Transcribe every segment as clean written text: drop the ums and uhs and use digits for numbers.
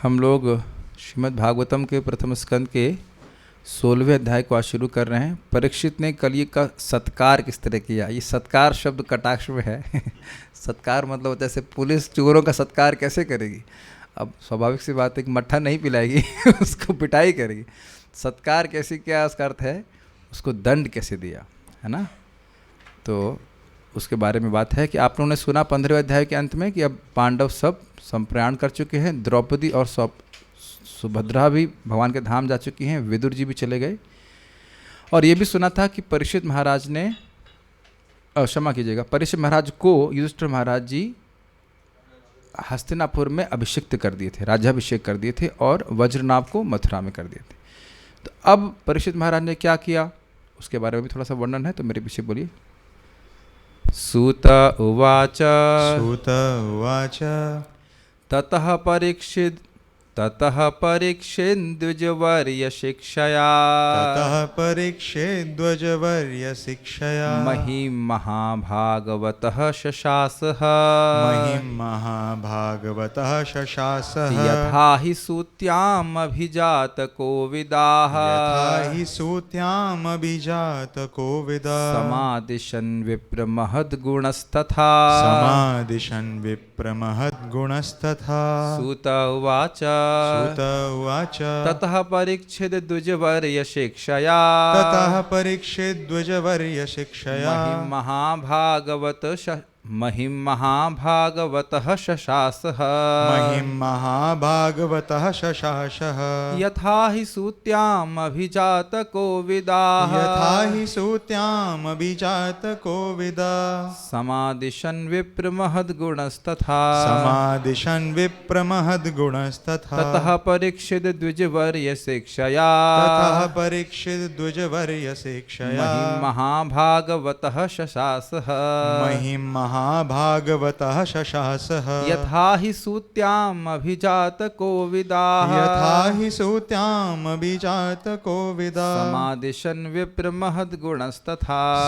हम लोग श्रीमद् भागवतम के प्रथम स्कंद के 16वें अध्याय को आज शुरू कर रहे हैं। परीक्षित ने कलयुग का सत्कार किस तरह किया। ये सत्कार शब्द कटाक्ष में है सत्कार मतलब होता है जैसे पुलिस चोरों का सत्कार कैसे करेगी। अब स्वाभाविक सी बात है कि मट्ठा नहीं पिलाएगी उसको पिटाई करेगी। सत्कार कैसे किया, उसका अर्थ है उसको दंड कैसे दिया, है ना। तो उसके बारे में बात है कि आप लोगों ने सुना 15वें अध्याय के अंत में कि अब पांडव सब संप्रयाण कर चुके हैं। द्रौपदी और सुभद्रा भी भगवान के धाम जा चुकी हैं। विदुर जी भी चले गए। और ये भी सुना था कि परीक्षित महाराज ने क्षमा कीजिएगा, परीक्षित महाराज को युधिष्ठिर महाराज जी हस्तिनापुर में अभिषिक्त कर दिए थे, राज्याभिषेक कर दिए थे और वज्रनाभ को मथुरा में कर दिए थे। तो अब परीक्षित महाराज ने क्या किया उसके बारे में भी थोड़ा सा वर्णन है, तो मेरे पीछे बोलिए। सूत उवाच ततः परीक्षिद्विजवर्य शिक्षया महिमहाभागवतः शशासः यथा हि सूत्यामभिजातकोविदाः समादिशन् विप्रमहद्गुणस्तथा सूत उवाच ततः परीक्षिद्विजवर्य शिक्षया महिमहाभागवतः शशासः यथा हि सूत्यामभिजातकोविदाः समादिशन् विप्रमहद्गुणस्तथा ततः परीक्षिद्विजवर्य शिक्षया महिमहाभागवतः शशासः यथा हि सूत्यामभिजातकोविदाः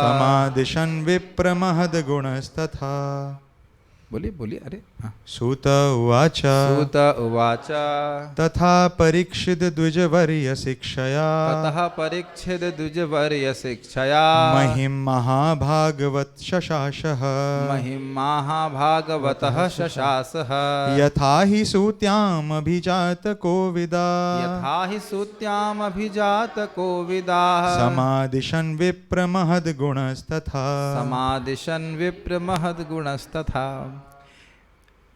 समादिशन् विप्रमहद्गुणस्तथा बोलिए बोलिए। अरे सूत उवाच तथा परीक्षिद्विजवर्य शिक्षया महिमहाभागवतः शशासः यथा हि सूत्यामभिजातकोविदाः समादिशन् विप्रमहद्गुणस्तथा।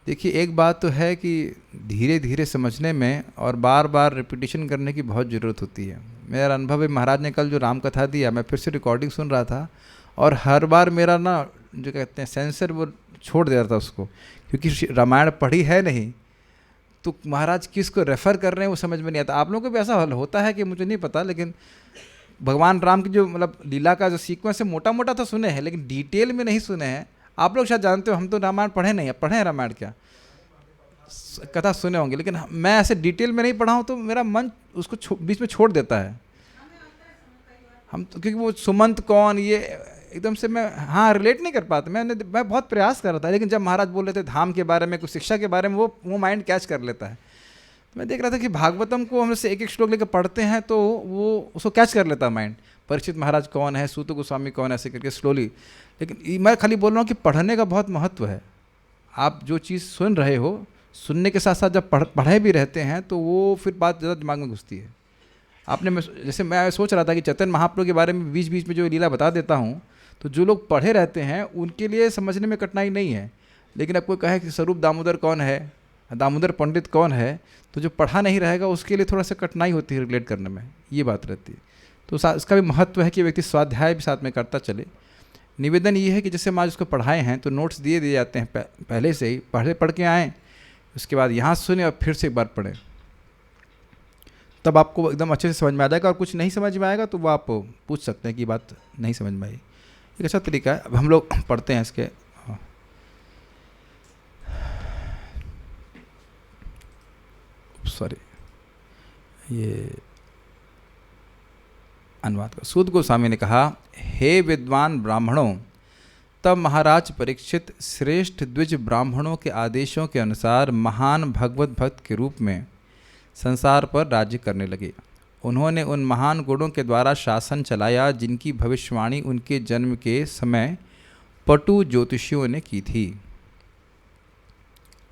देखिए, एक बात तो है कि धीरे धीरे समझने में और बार बार रिपीटिशन करने की बहुत ज़रूरत होती है। मेरा अनुभव है, महाराज ने कल जो राम कथा दिया, मैं फिर से रिकॉर्डिंग सुन रहा था और हर बार मेरा ना जो कहते हैं सेंसर वो छोड़ दे रहा था उसको, क्योंकि रामायण पढ़ी है नहीं तो महाराज किसको रेफ़र कर रहे हैं वो समझ में नहीं आता। आप लोगों को भी ऐसा होता है कि मुझे नहीं पता, लेकिन भगवान राम की जो मतलब लीला का जो सीक्वेंस है मोटा मोटा तो सुने हैं लेकिन डिटेल में नहीं सुने हैं। आप लोग शायद जानते हो, हम तो रामायण पढ़े नहीं, पढ़े हैं रामायण, क्या कथा सुने होंगे, लेकिन मैं ऐसे डिटेल में नहीं पढ़ा हूँ तो मेरा मन उसको बीच में छोड़ देता है। हम तो क्योंकि वो सुमंत कौन ये एकदम से मैं रिलेट नहीं कर पाता। मैं बहुत प्रयास कर रहा था, लेकिन जब महाराज बोल रहे थे धाम के बारे में, कुछ शिक्षा के बारे में, वो माइंड कैच कर लेता है। तो मैं देख रहा था कि भागवतम को हम से एक एक श्लोक लेकर पढ़ते हैं तो वो उसको कैच कर लेता है माइंड। परीक्षित महाराज कौन है, सूत गोस्वामी कौन है, ऐसे करके स्लोली। लेकिन मैं खाली बोल रहा हूँ कि पढ़ने का बहुत महत्व है। आप जो चीज़ सुन रहे हो, सुनने के साथ साथ जब पढ़े भी रहते हैं तो वो फिर बात ज़्यादा दिमाग में घुसती है। जैसे मैं सोच रहा था कि चैतन्य महाप्रभु के बारे में बीच बीच में जो लीला बता देता हूँ तो जो लोग पढ़े रहते हैं उनके लिए समझने में कठिनाई नहीं है। लेकिन अब कोई कहे कि स्वरूप दामोदर कौन है, दामोदर पंडित कौन है, तो जो पढ़ा नहीं रहेगा उसके लिए थोड़ा सा कठिनाई होती है रिलेट करने में, ये बात रहती है। तो इसका भी महत्व है कि व्यक्ति स्वाध्याय भी साथ में करता चले। निवेदन ये है कि जैसे हम आज उसको पढ़ाए हैं तो नोट्स दिए जाते हैं पहले से ही, पढ़ के आएँ, उसके बाद यहाँ सुने और फिर से एक बार पढ़ें, तब आपको एकदम अच्छे से समझ में आ जाएगा। और कुछ नहीं समझ में आएगा तो वो आप पूछ सकते हैं कि बात नहीं समझ में आई। एक अच्छा तरीका है। अब हम लोग पढ़ते हैं इसके सॉरी ये अनुवाद का। सूत गोस्वामी ने कहा, हे विद्वान ब्राह्मणों, तब महाराज परीक्षित श्रेष्ठ द्विज ब्राह्मणों के आदेशों के अनुसार महान भगवत भक्त के रूप में संसार पर राज्य करने लगे। उन्होंने उन महान गुणों के द्वारा शासन चलाया जिनकी भविष्यवाणी उनके जन्म के समय पटु ज्योतिषियों ने की थी।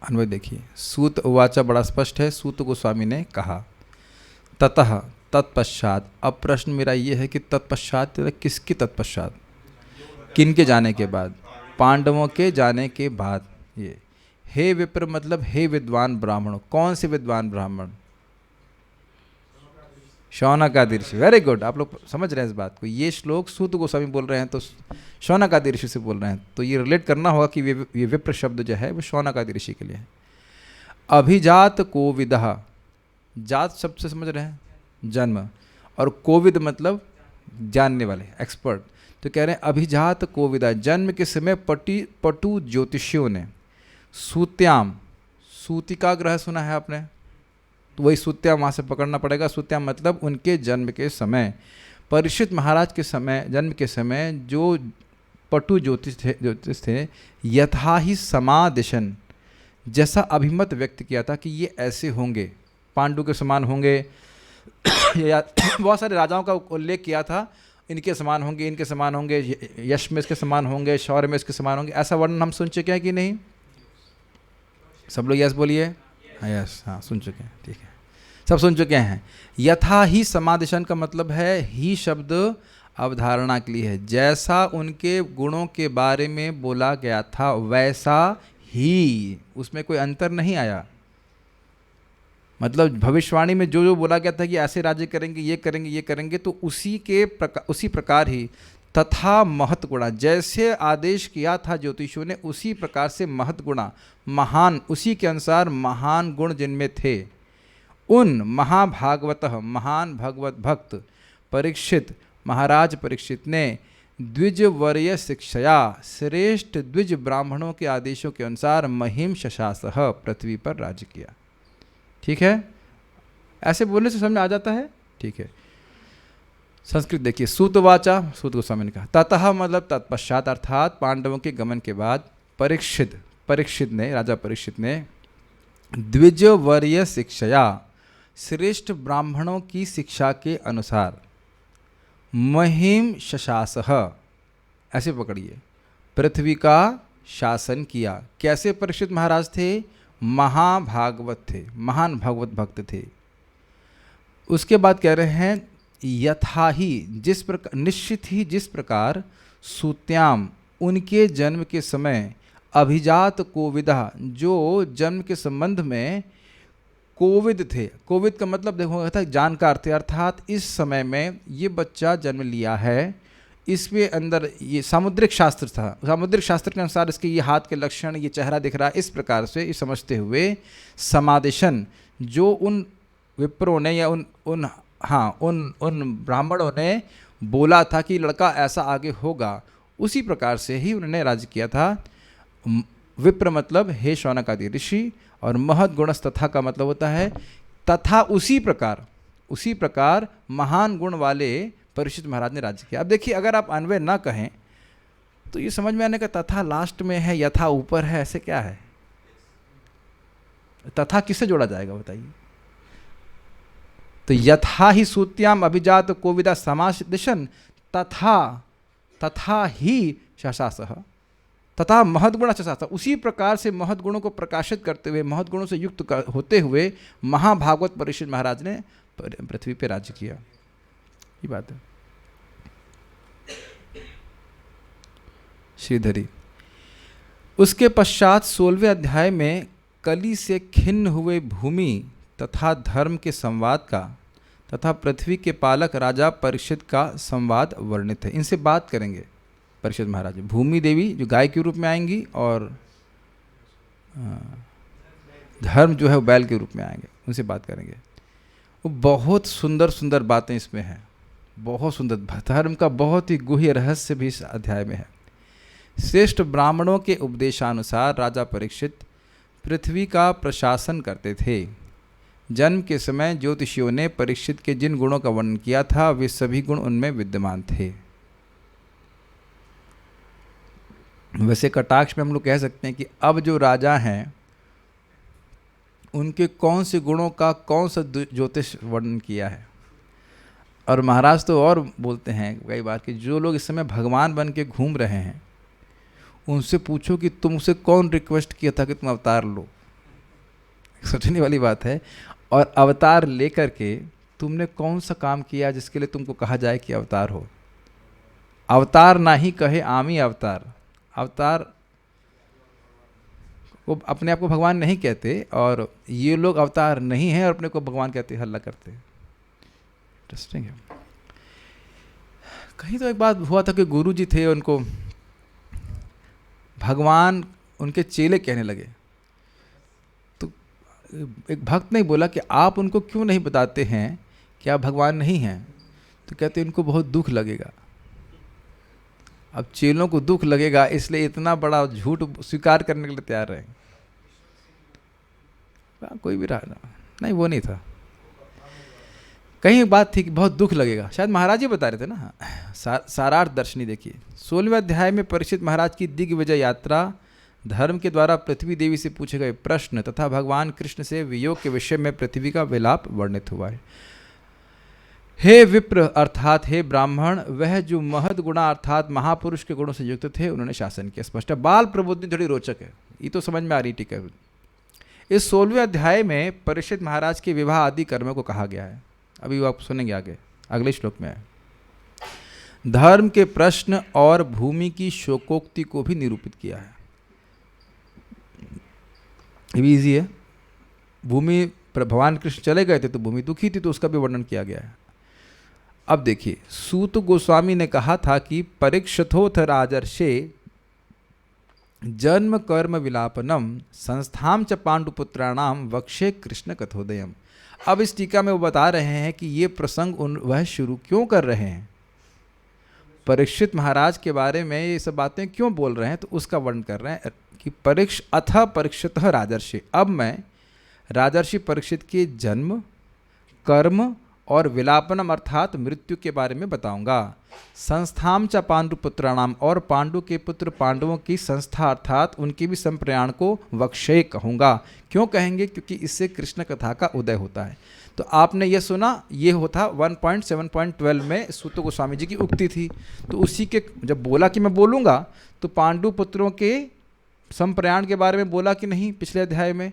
अन्वय देखिए, सूत उवाचा बड़ा स्पष्ट है। सूत गोस्वामी ने कहा ततः तत्पश्चात। अब प्रश्न मेरा ये है कि तत्पश्चात किसके तत्पश्चात, किन के जाने के बाद? पांडवों के जाने के बाद। ये हे विप्र मतलब हे विद्वान ब्राह्मण। कौन से विद्वान ब्राह्मण? शौनकादि ऋषि। वेरी गुड, आप लोग समझ रहे हैं इस बात को। ये श्लोक सूत गोस्वामी बोल रहे हैं तो शौनकादि ऋषि से बोल रहे हैं, तो ये रिलेट करना होगा कि ये विप्र शब्द जो है वो शौनकादि ऋषि के लिए है। अभिजात कोविदः, जात शब्द से समझ रहे हैं जन्म, और कोविद मतलब जानने वाले, एक्सपर्ट। तो कह रहे हैं अभिजात कोविदा, जन्म के समय पटु ज्योतिषियों ने सूत्याम, सूतिका ग्रह सुना है आपने, तो वही सूत्याम वहाँ से पकड़ना पड़ेगा। सूत्याम मतलब उनके जन्म के समय, परीक्षित महाराज के समय, जन्म के समय जो पटु ज्योतिष थे, यथा ही समादिशन, जैसा अभिमत व्यक्त किया था कि ये ऐसे होंगे, पांडु के समान होंगे या बहुत सारे राजाओं का उल्लेख किया था, इनके समान होंगे, इनके समान होंगे, यश में इसके समान होंगे, शौर्य में इसके समान होंगे, ऐसा वर्णन हम सुन चुके हैं कि नहीं? सब लोग यस बोलिए। हाँ यस, हाँ सुन चुके हैं, ठीक है, सब सुन चुके हैं। यथा ही समादिशन का मतलब है, ही शब्द अवधारणा के लिए है, जैसा उनके गुणों के बारे में बोला गया था वैसा ही, उसमें कोई अंतर नहीं आया। मतलब भविष्यवाणी में जो जो बोला गया था कि ऐसे राज्य करेंगे, ये करेंगे, ये करेंगे, तो उसी प्रकार ही तथा महत गुणा, जैसे आदेश किया था ज्योतिषियों ने, उसी प्रकार से महत गुणा, महान, उसी के अनुसार महान गुण जिनमें थे, उन महाभागवत, महान भगवत भक्त परीक्षित, महाराज परीक्षित ने द्विजवर्य शिक्षया, श्रेष्ठ द्विज ब्राह्मणों के आदेशों के अनुसार महिम शशासः, पृथ्वी पर राज्य किया। ठीक है, ऐसे बोलने से समझ में आ जाता है। ठीक है, संस्कृत देखिए, सूतवाचा, सूत गोस्वामी ने कहा ततः मतलब तत्पश्चात, अर्थात पांडवों के गमन के बाद, परीक्षित ने, राजा परीक्षित ने द्विजवर्य शिक्षया, श्रेष्ठ ब्राह्मणों की शिक्षा के अनुसार, महिम शशासः, ऐसे पकड़िए, पृथ्वी का शासन किया। कैसे परीक्षित महाराज थे? महाभागवत थे, महान भगवत भक्त थे। उसके बाद कह रहे हैं यथा ही, जिस प्रकार, निश्चित ही जिस प्रकार, सूत्याम, उनके जन्म के समय, अभिजात कोविदा, जो जन्म के संबंध में कोविद थे। कोविद का मतलब देखो था जानकार थे, अर्थात इस समय में ये बच्चा जन्म लिया है, इसमें अंदर ये सामुद्रिक शास्त्र था, सामुद्रिक शास्त्र के अनुसार इसके ये हाथ के लक्षण, ये चेहरा दिख रहा है, इस प्रकार से ये समझते हुए समादेशन, जो उन विप्रों ने या उन ब्राह्मणों ने बोला था कि लड़का ऐसा आगे होगा, उसी प्रकार से ही उन्होंने राज्य किया था। विप्र मतलब हे शौनकादि ऋषि, और महद गुणस तथा का मतलब होता है तथा उसी प्रकार महान गुण वाले परीक्षित महाराज ने राज्य किया। अब देखिए, अगर आप अन्वय ना कहें तो ये समझ में आने का, तथा लास्ट में है, यथा ऊपर है, ऐसे क्या है? तथा किससे जोड़ा जाएगा बताइए? तो यथा ही सूत्याम अभिजात कोविदा समादिशन तथा ही शशासः, तथा महद्गुण शशासः, उसी प्रकार से महद्गुणों को प्रकाशित करते हुए, महद्गुणों से युक्त होते हुए महाभागवत परीक्षित महाराज ने पृथ्वी पे राज्य किया। ये बात है। श्रीधरी, उसके पश्चात 16वें अध्याय में कली से खिन्न हुए भूमि तथा धर्म के संवाद का तथा पृथ्वी के पालक राजा परीक्षित का संवाद वर्णित है। इनसे बात करेंगे परीक्षित महाराज। भूमि देवी जो गाय के रूप में आएंगी, और धर्म जो है वो बैल के रूप में आएंगे, उनसे बात करेंगे। वो बहुत सुंदर सुंदर बातें इसमें हैं, बहुत सुंदर, धर्म का बहुत ही गुह्य रहस्य भी इस अध्याय में है। श्रेष्ठ ब्राह्मणों के उपदेशानुसार राजा परीक्षित पृथ्वी का प्रशासन करते थे। जन्म के समय ज्योतिषियों ने परीक्षित के जिन गुणों का वर्णन किया था, वे सभी गुण उनमें विद्यमान थे। वैसे कटाक्ष में हम लोग कह सकते हैं कि अब जो राजा हैं उनके कौन से गुणों का कौन सा ज्योतिष वर्णन किया है। और महाराज तो और बोलते हैं कई बार कि जो लोग इस समय भगवान बन के घूम रहे हैं उनसे पूछो कि तुमसे कौन रिक्वेस्ट किया था कि तुम अवतार लो। सोचने वाली बात है। और अवतार लेकर के तुमने कौन सा काम किया जिसके लिए तुमको कहा जाए कि अवतार हो। अवतार ना ही कहे आमी अवतार। अवतार वो अपने आप को भगवान नहीं कहते और ये लोग अवतार नहीं हैं और अपने को भगवान कहते हल्ला करते। इंटरेस्टिंग है। कहीं तो एक बात हुआ था कि गुरु जी थे, उनको भगवान उनके चेले कहने लगे। तो एक भक्त ने बोला कि आप उनको क्यों नहीं बताते हैं कि आप भगवान नहीं हैं। तो कहते इनको बहुत दुख लगेगा। अब चेलों को दुख लगेगा इसलिए इतना बड़ा झूठ स्वीकार करने के लिए तैयार रहे। कोई भी रहा नहीं, वो नहीं था। कहीं बात थी कि बहुत दुख लगेगा, शायद महाराज ही बता रहे थे ना। सारार्थ दर्शनी देखिए 16वें अध्याय में परीक्षित महाराज की दिग्विजय यात्रा, धर्म के द्वारा पृथ्वी देवी से पूछे गए प्रश्न तथा भगवान कृष्ण से वियोग के विषय में पृथ्वी का विलाप वर्णित हुआ है। हे विप्र अर्थात हे ब्राह्मण, वह जो महद गुणा अर्थात महापुरुष के गुणों से युक्त थे उन्होंने शासन किया। स्पष्ट है। बाल प्रबोधनी थोड़ी रोचक है, ये तो समझ में आ रही। ठीक है। इस 16वें अध्याय में परीक्षित महाराज के विवाह आदि कर्मों को कहा गया है। अभी आप सुनेंगे आगे अगले श्लोक में है। धर्म के प्रश्न और भूमि की शोकोक्ति को भी निरूपित किया है। ये भी इजी है। भूमि पर भगवान कृष्ण चले गए थे तो भूमि दुखी थी, तो उसका भी वर्णन किया गया है। अब देखिए, सूत गोस्वामी ने कहा था कि परीक्षथोथ राजर्षे जन्म कर्म विलापनम संस्थाम च पांडुपुत्राणाम वक्षे कृष्ण कथोदयम। अब इस टीका में वो बता रहे हैं कि ये प्रसंग वह शुरू क्यों कर रहे हैं, परीक्षित महाराज के बारे में ये सब बातें क्यों बोल रहे हैं, तो उसका वर्णन कर रहे हैं कि परीक्षित राजर्षि। अब मैं राजर्षि परीक्षित के जन्म, कर्म और विलापनम अर्थात मृत्यु के बारे में बताऊंगा। संस्थाम च पांडुपुत्राणाम, और पांडु के पुत्र पांडवों की संस्था अर्थात उनके भी संप्रयाण को वक्षय कहूँगा। क्यों कहेंगे? क्योंकि इससे कृष्ण कथा का उदय होता है। तो आपने ये सुना, ये होता 1.7.12 में सूत गोस्वामी जी की उक्ति थी। तो उसी के जब बोला कि मैं बोलूँगा, तो पांडु पुत्रों के संप्रयाण के बारे में बोला कि नहीं पिछले अध्याय में।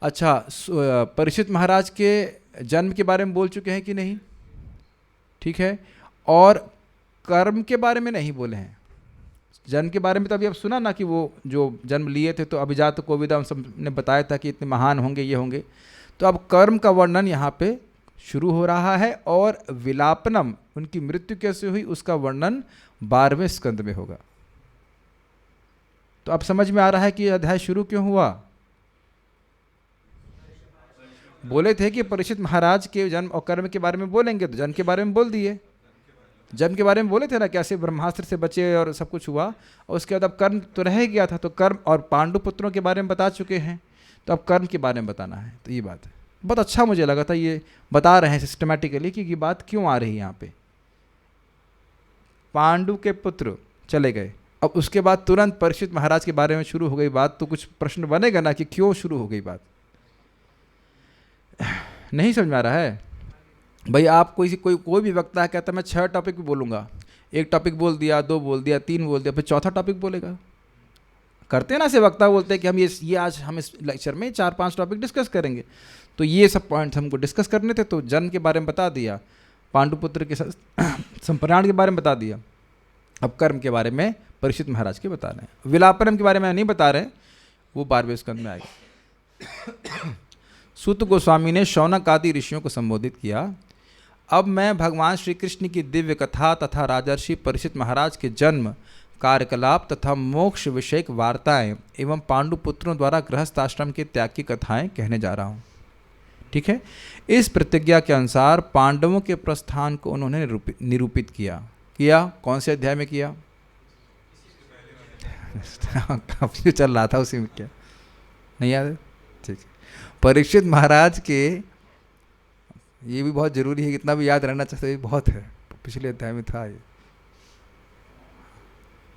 अच्छा, परीक्षित महाराज के जन्म के बारे में बोल चुके हैं कि नहीं? ठीक है। और कर्म के बारे में नहीं बोले हैं। जन्म के बारे में तो अभी अब सुना ना कि वो जो जन्म लिए थे तो अभिजात कोविदा सब ने बताया था कि इतने महान होंगे, ये होंगे। तो अब कर्म का वर्णन यहाँ पे शुरू हो रहा है और विलापनम, उनकी मृत्यु कैसे हुई, उसका वर्णन 12वें स्कंद में होगा। तो अब समझ में आ रहा है कि अध्याय शुरू क्यों हुआ। बोले थे कि परीक्षित महाराज के जन्म और कर्म के बारे में बोलेंगे, तो जन्म के बारे में बोल दिए। जन्म के बारे में बोले थे ना, कैसे ब्रह्मास्त्र से बचे और सब कुछ हुआ। और उसके बाद अब कर्म तो रह गया था, तो कर्म और पांडु पुत्रों के बारे में बता चुके हैं, तो अब कर्म के बारे में बताना है। तो ये बात है, बहुत अच्छा मुझे लगा था ये बता रहे हैं सिस्टमैटिकली कि ये बात क्यों आ रही है यहाँ पे। पांडु के पुत्र चले गए, अब उसके बाद तुरंत परीक्षित महाराज के बारे में शुरू हो गई बात। तो कुछ प्रश्न बनेगा ना कि क्यों शुरू हो गई बात। नहीं समझ में आ रहा है भाई। आप कोई भी वक्ता है, कहता है मैं 6 टॉपिक भी बोलूँगा, एक टॉपिक बोल दिया, 2 बोल दिया, 3 बोल दिया, फिर चौथा टॉपिक बोलेगा। करते हैं ना ऐसे वक्ता, बोलते हैं कि हम ये आज हम इस लेक्चर में 4-5 टॉपिक डिस्कस करेंगे। तो ये सब पॉइंट्स हमको डिस्कस करने थे। तो जन्म के बारे में बता दिया, पांडुपुत्र के संप्रयाण के बारे में बता दिया, अब कर्म के बारे में परीक्षित महाराज के बता रहे हैं। विलापनम के बारे में नहीं बता रहे, वो 12वें स्कंद में आएगा। सूत गोस्वामी ने शौनक आदि ऋषियों को संबोधित किया। अब मैं भगवान श्री कृष्ण की दिव्य कथा तथा राजर्षि परीक्षित महाराज के जन्म, कार्यकलाप तथा मोक्ष विषयक वार्ताएं एवं पांडु पुत्रों द्वारा गृहस्थाश्रम के त्याग की कथाएं कहने जा रहा हूँ। ठीक है। इस प्रतिज्ञा के अनुसार पांडवों के प्रस्थान को उन्होंने निरूपित किया। कौन से अध्याय में किया? काफी चल रहा था उसी में, क्या नहीं याद है? ठीक है। परीक्षित महाराज के, ये भी बहुत जरूरी है, कितना भी याद रहना चाहिए, बहुत है। पिछले अध्याय में था, ये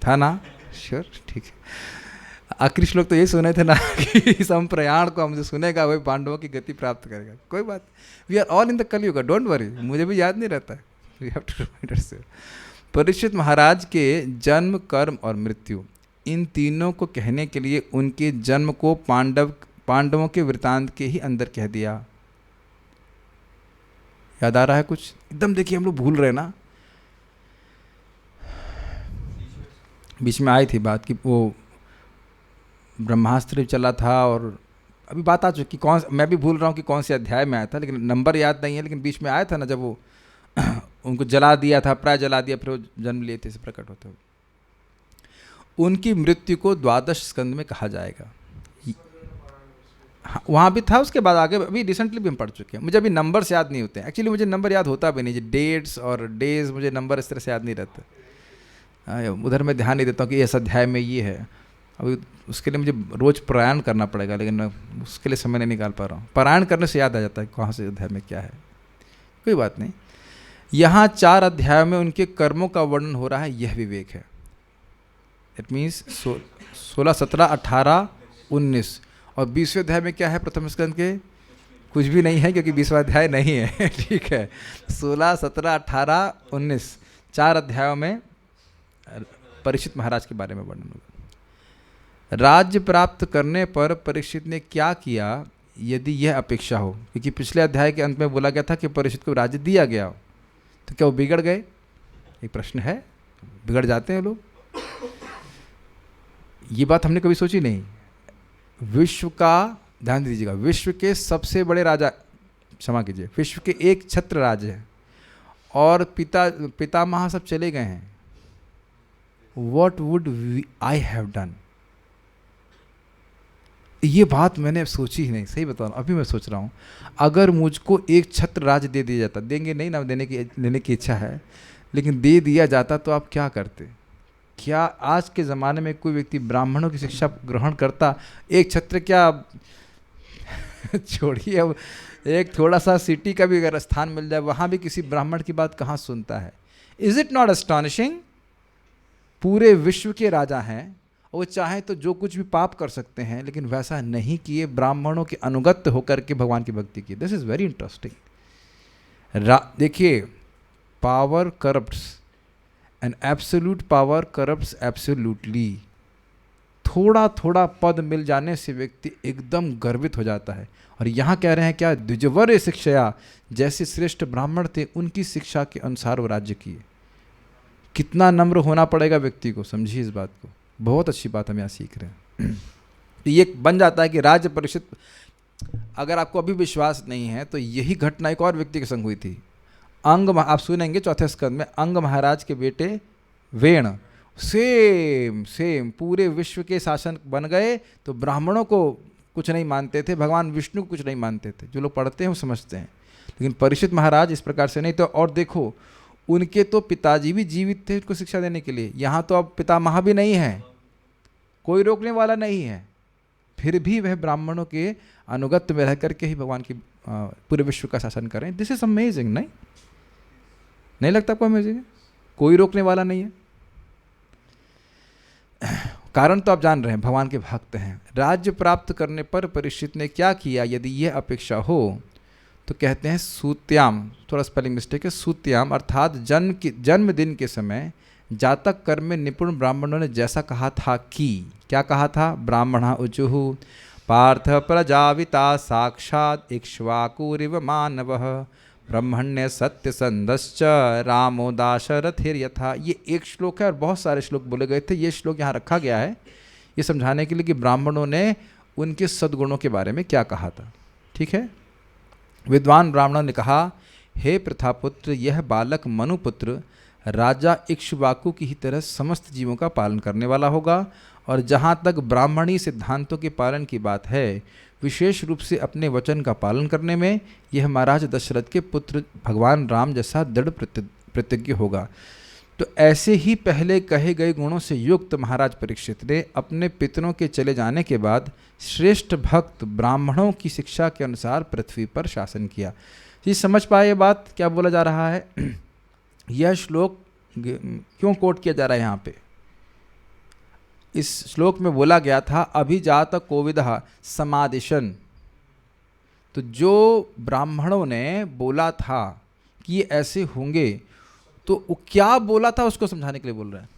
था ना? श्योर, ठीक है। आखिरी श्लोक तो यही सुने थे ना कि संप्रयाण को हमसे सुनेगा वही पांडवों की गति प्राप्त करेगा। कोई बात, we are all in the Kalyug, don't worry, मुझे भी याद नहीं रहता, we have to remind ourselves. Parikshit Maharaj के जन्म, कर्म और मृत्यु, इन तीनों को कहने के लिए उनके जन्म को पांडवों के वृतांत के ही अंदर कह दिया। याद आ रहा है कुछ? एकदम देखिए हम लोग भूल रहे ना, बीच में आई थी बात कि वो ब्रह्मास्त्र चला था और अभी बात आ चुकी, मैं भी भूल रहा हूँ कि कौन से अध्याय में आया था, लेकिन नंबर याद नहीं है, लेकिन बीच में आया था ना जब वो उनको जला दिया था, प्राय जला दिया, फिर वो जन्म लिए थे, से प्रकट होते हुए। उनकी मृत्यु को 12 स्कंद में कहा जाएगा। हाँ, वहाँ भी था, उसके बाद आगे अभी रिसेंटली भी हम पढ़ चुके हैं। मुझे अभी नंबर्स याद नहीं होते हैं, एक्चुअली मुझे नंबर याद होता भी नहीं, डेट्स और डेज मुझे नंबर इस तरह से याद नहीं रहते, उधर मैं ध्यान नहीं देता हूँ कि इस अध्याय में ये है। अभी उसके लिए मुझे रोज़ पारायण करना पड़ेगा, लेकिन उसके लिए समय नहीं निकाल पा रहा हूँ। पारायण करने से याद आ जाता है कहाँ से अध्याय में क्या है। कोई बात नहीं, यहाँ 4 अध्यायों में उनके कर्मों का वर्णन हो रहा है, यह विवेक है। इट मीन्स 16, 17, 18, 19 और 20वें अध्याय में क्या है? प्रथम स्कंद के कुछ भी नहीं है, क्योंकि 20वां अध्याय नहीं है ठीक है। 16, 17, 18, 19 4 अध्यायों में परीक्षित महाराज के बारे में वर्णन होगा। राज्य प्राप्त करने पर परीक्षित ने क्या किया यदि यह अपेक्षा हो, क्योंकि पिछले अध्याय के अंत में बोला गया था कि परीक्षित को राज्य दिया गया, तो क्या वो बिगड़ गए? एक प्रश्न है, बिगड़ जाते हैं लोग? ये बात हमने कभी सोची नहीं। विश्व का, ध्यान दीजिएगा, विश्व के सबसे बड़े राजा, क्षमा कीजिए, विश्व के एक छत्र राज है और पितामह सब चले गए हैं। What would I have done? ये बात मैंने सोची ही नहीं, सही बता रहा हूँ, अभी मैं सोच रहा हूँ। अगर मुझको एक छत्र राज दे दिया जाता, देंगे नहीं ना, लेने की इच्छा है, लेकिन दे दिया जाता तो आप क्या करते? क्या आज के ज़माने में कोई व्यक्ति ब्राह्मणों की शिक्षा ग्रहण करता? एक छत्र क्या छोड़िए, अब एक थोड़ा सा सिटी का भी अगर स्थान मिल जाए, वहाँ भी किसी ब्राह्मण की बात कहाँ सुनता है? Is it not astonishing? पूरे विश्व के राजा हैं, वो चाहे तो जो कुछ भी पाप कर सकते हैं, लेकिन वैसा नहीं किए, ब्राह्मणों के अनुगत्य होकर के भगवान की भक्ति की। This is very interesting. देखिए, power corrupts and absolute power corrupts absolutely. थोड़ा थोड़ा पद मिल जाने से व्यक्ति एकदम गर्वित हो जाता है। और यहाँ कह रहे हैं क्या? द्विजवर्य शिक्षया, जैसे श्रेष्ठ ब्राह्मण थे उनकी शिक्षा के अनुसार वो राज्य किए। कितना नम्र होना पड़ेगा व्यक्ति को, समझिए इस बात को। बहुत अच्छी बात हम यहाँ सीख रहे हैं। तो ये बन जाता है कि राज्य परिषद, अगर आपको अभी विश्वास नहीं है तो यही घटना एक और व्यक्ति के संग हुई थी। आप सुनेंगे 4थे स्कंद में, अंग महाराज के बेटे वेण सेम पूरे विश्व के शासन बन गए, तो ब्राह्मणों को कुछ नहीं मानते थे, भगवान विष्णु को कुछ नहीं मानते थे। जो लोग पढ़ते हैं वो समझते हैं, लेकिन परीक्षित महाराज इस प्रकार से नहीं। तो और देखो, उनके तो पिताजी भी जीवित थे उनको शिक्षा देने के लिए, यहाँ तो अब पितामह भी नहीं है, कोई रोकने वाला नहीं है, फिर भी वह ब्राह्मणों के अनुगत्य में रह करके ही भगवान की पूरे विश्व का शासन करें। दिस इज अमेजिंग, नहीं लगता आपको अमेजिंग है? कोई रोकने वाला नहीं है। कारण तो आप जान रहे हैं, भगवान के भक्त हैं। राज्य प्राप्त करने पर परीक्षित ने क्या किया यदि यह अपेक्षा हो, तो कहते हैं सूत्याम, थोड़ा स्पेलिंग मिस्टेक है, सूत्याम अर्थात जन्मदिन के समय जातक कर्म में निपुण ब्राह्मणों ने जैसा कहा था कि, क्या कहा था? ब्राह्मणः ऊचुः पार्थ प्रजाविता साक्षात् इक्ष्वाकुरिव मानवः ब्रह्मण्य सत्य संदश्च रामो दाशरथिर्यथा। ये एक श्लोक है और बहुत सारे श्लोक बोले गए थे। ये श्लोक यहाँ रखा गया है ये समझाने के लिए कि ब्राह्मणों ने उनके सद्गुणों के बारे में क्या कहा था। ठीक है। विद्वान ब्राह्मणों ने कहा, हे प्रथापुत्र, यह बालक मनुपुत्र राजा इक्ष्वाकु की ही तरह समस्त जीवों का पालन करने वाला होगा, और जहाँ तक ब्राह्मणी सिद्धांतों के पालन की बात है, विशेष रूप से अपने वचन का पालन करने में यह महाराज दशरथ के पुत्र भगवान राम जैसा दृढ़ प्रतिज्ञ होगा। तो ऐसे ही पहले कहे गए गुणों से युक्त महाराज परीक्षित ने अपने पितरों के चले जाने के बाद श्रेष्ठ भक्त ब्राह्मणों की शिक्षा के अनुसार पृथ्वी पर शासन किया। जी समझ पाए ये बात क्या बोला जा रहा है? यह श्लोक क्यों कोट किया जा रहा है यहाँ पे? इस श्लोक में बोला गया था अभिजात कोविदः समादिशन। तो जो ब्राह्मणों ने बोला था कि ये ऐसे होंगे, तो वो क्या बोला था उसको समझाने के लिए बोल रहे हैं।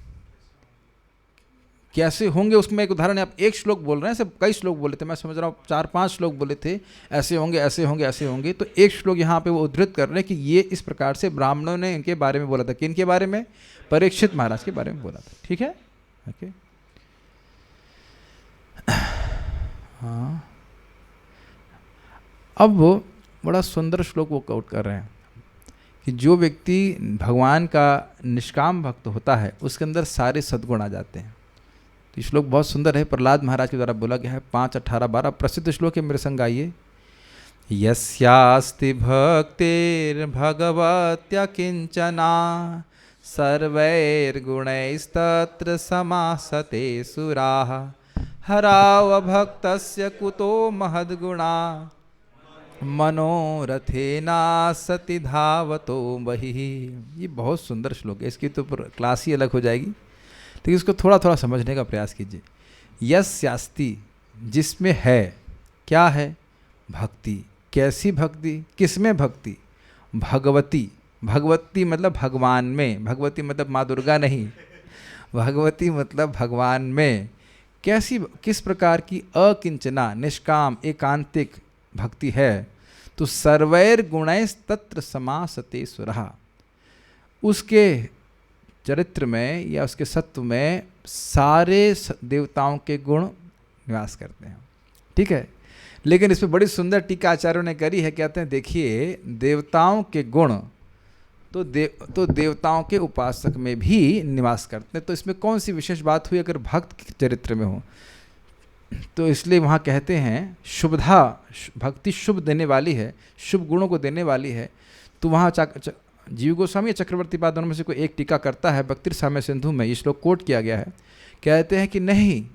कैसे होंगे उसमें एक उदाहरण है। आप एक श्लोक बोल रहे हैं, सब कई श्लोक बोले थे, मैं समझ रहा हूँ 4-5 श्लोक बोले थे, ऐसे होंगे ऐसे होंगे ऐसे होंगे। तो एक श्लोक यहाँ पे वो उद्धृत कर रहे हैं कि ये इस प्रकार से ब्राह्मणों ने इनके बारे में बोला था। किन के बारे में? परीक्षित महाराज के बारे में बोला था। ठीक है, ओके। हाँ, अब वो बड़ा सुंदर श्लोक वो कोट कर रहे हैं कि जो व्यक्ति भगवान का निष्काम भक्त होता है उसके अंदर सारे सद्गुण आ जाते हैं। तो ये श्लोक बहुत सुंदर है, प्रहलाद महाराज के द्वारा बोला गया है। 5, 18, 12 प्रसिद्ध श्लोक है, मेरे संग आइए। यस्यास्ति भक्तिर्भगवत्या किंचना सर्वैर्गुणैस्तत्र समासते सुराः हरावभक्तस्य कुतो महद्गुणा मनोरथेना सति धावतो बहिः। ये बहुत सुंदर श्लोक है, इसकी तो क्लास ही अलग हो जाएगी, लेकिन इसको थोड़ा थोड़ा समझने का प्रयास कीजिए। यस्यास्ति, जिसमें है, क्या है? भक्ति। कैसी भक्ति? किसमें भक्ति? भगवती। भगवती मतलब भगवान में, भगवती मतलब माँ दुर्गा नहीं, भगवती मतलब भगवान में। कैसी, किस प्रकार की? अकिंचना, निष्काम, एकांतिक भक्ति है। तो सर्वैर गुणैस तत्र समासते सुरहा, उसके चरित्र में या उसके सत्व में सारे देवताओं के गुण निवास करते हैं। ठीक है, लेकिन इसमें बड़ी सुंदर टीका आचार्यों ने करी है। कहते हैं देखिए, देवताओं के गुण तो देवताओं के उपासक में भी निवास करते हैं। तो इसमें कौन सी विशेष बात हुई अगर भक्त के चरित्र में हो? तो इसलिए वहाँ कहते हैं शुभधा, भक्ति शुभ देने वाली है, शुभ गुणों को देने वाली है। तो वहाँ जीव गोस्वामी या चक्रवर्ती पाद दोनों में से कोई एक टीका करता है, भक्तिर साम्य सिंधु में ये श्लोक कोट किया गया है। कहते हैं कि नहीं,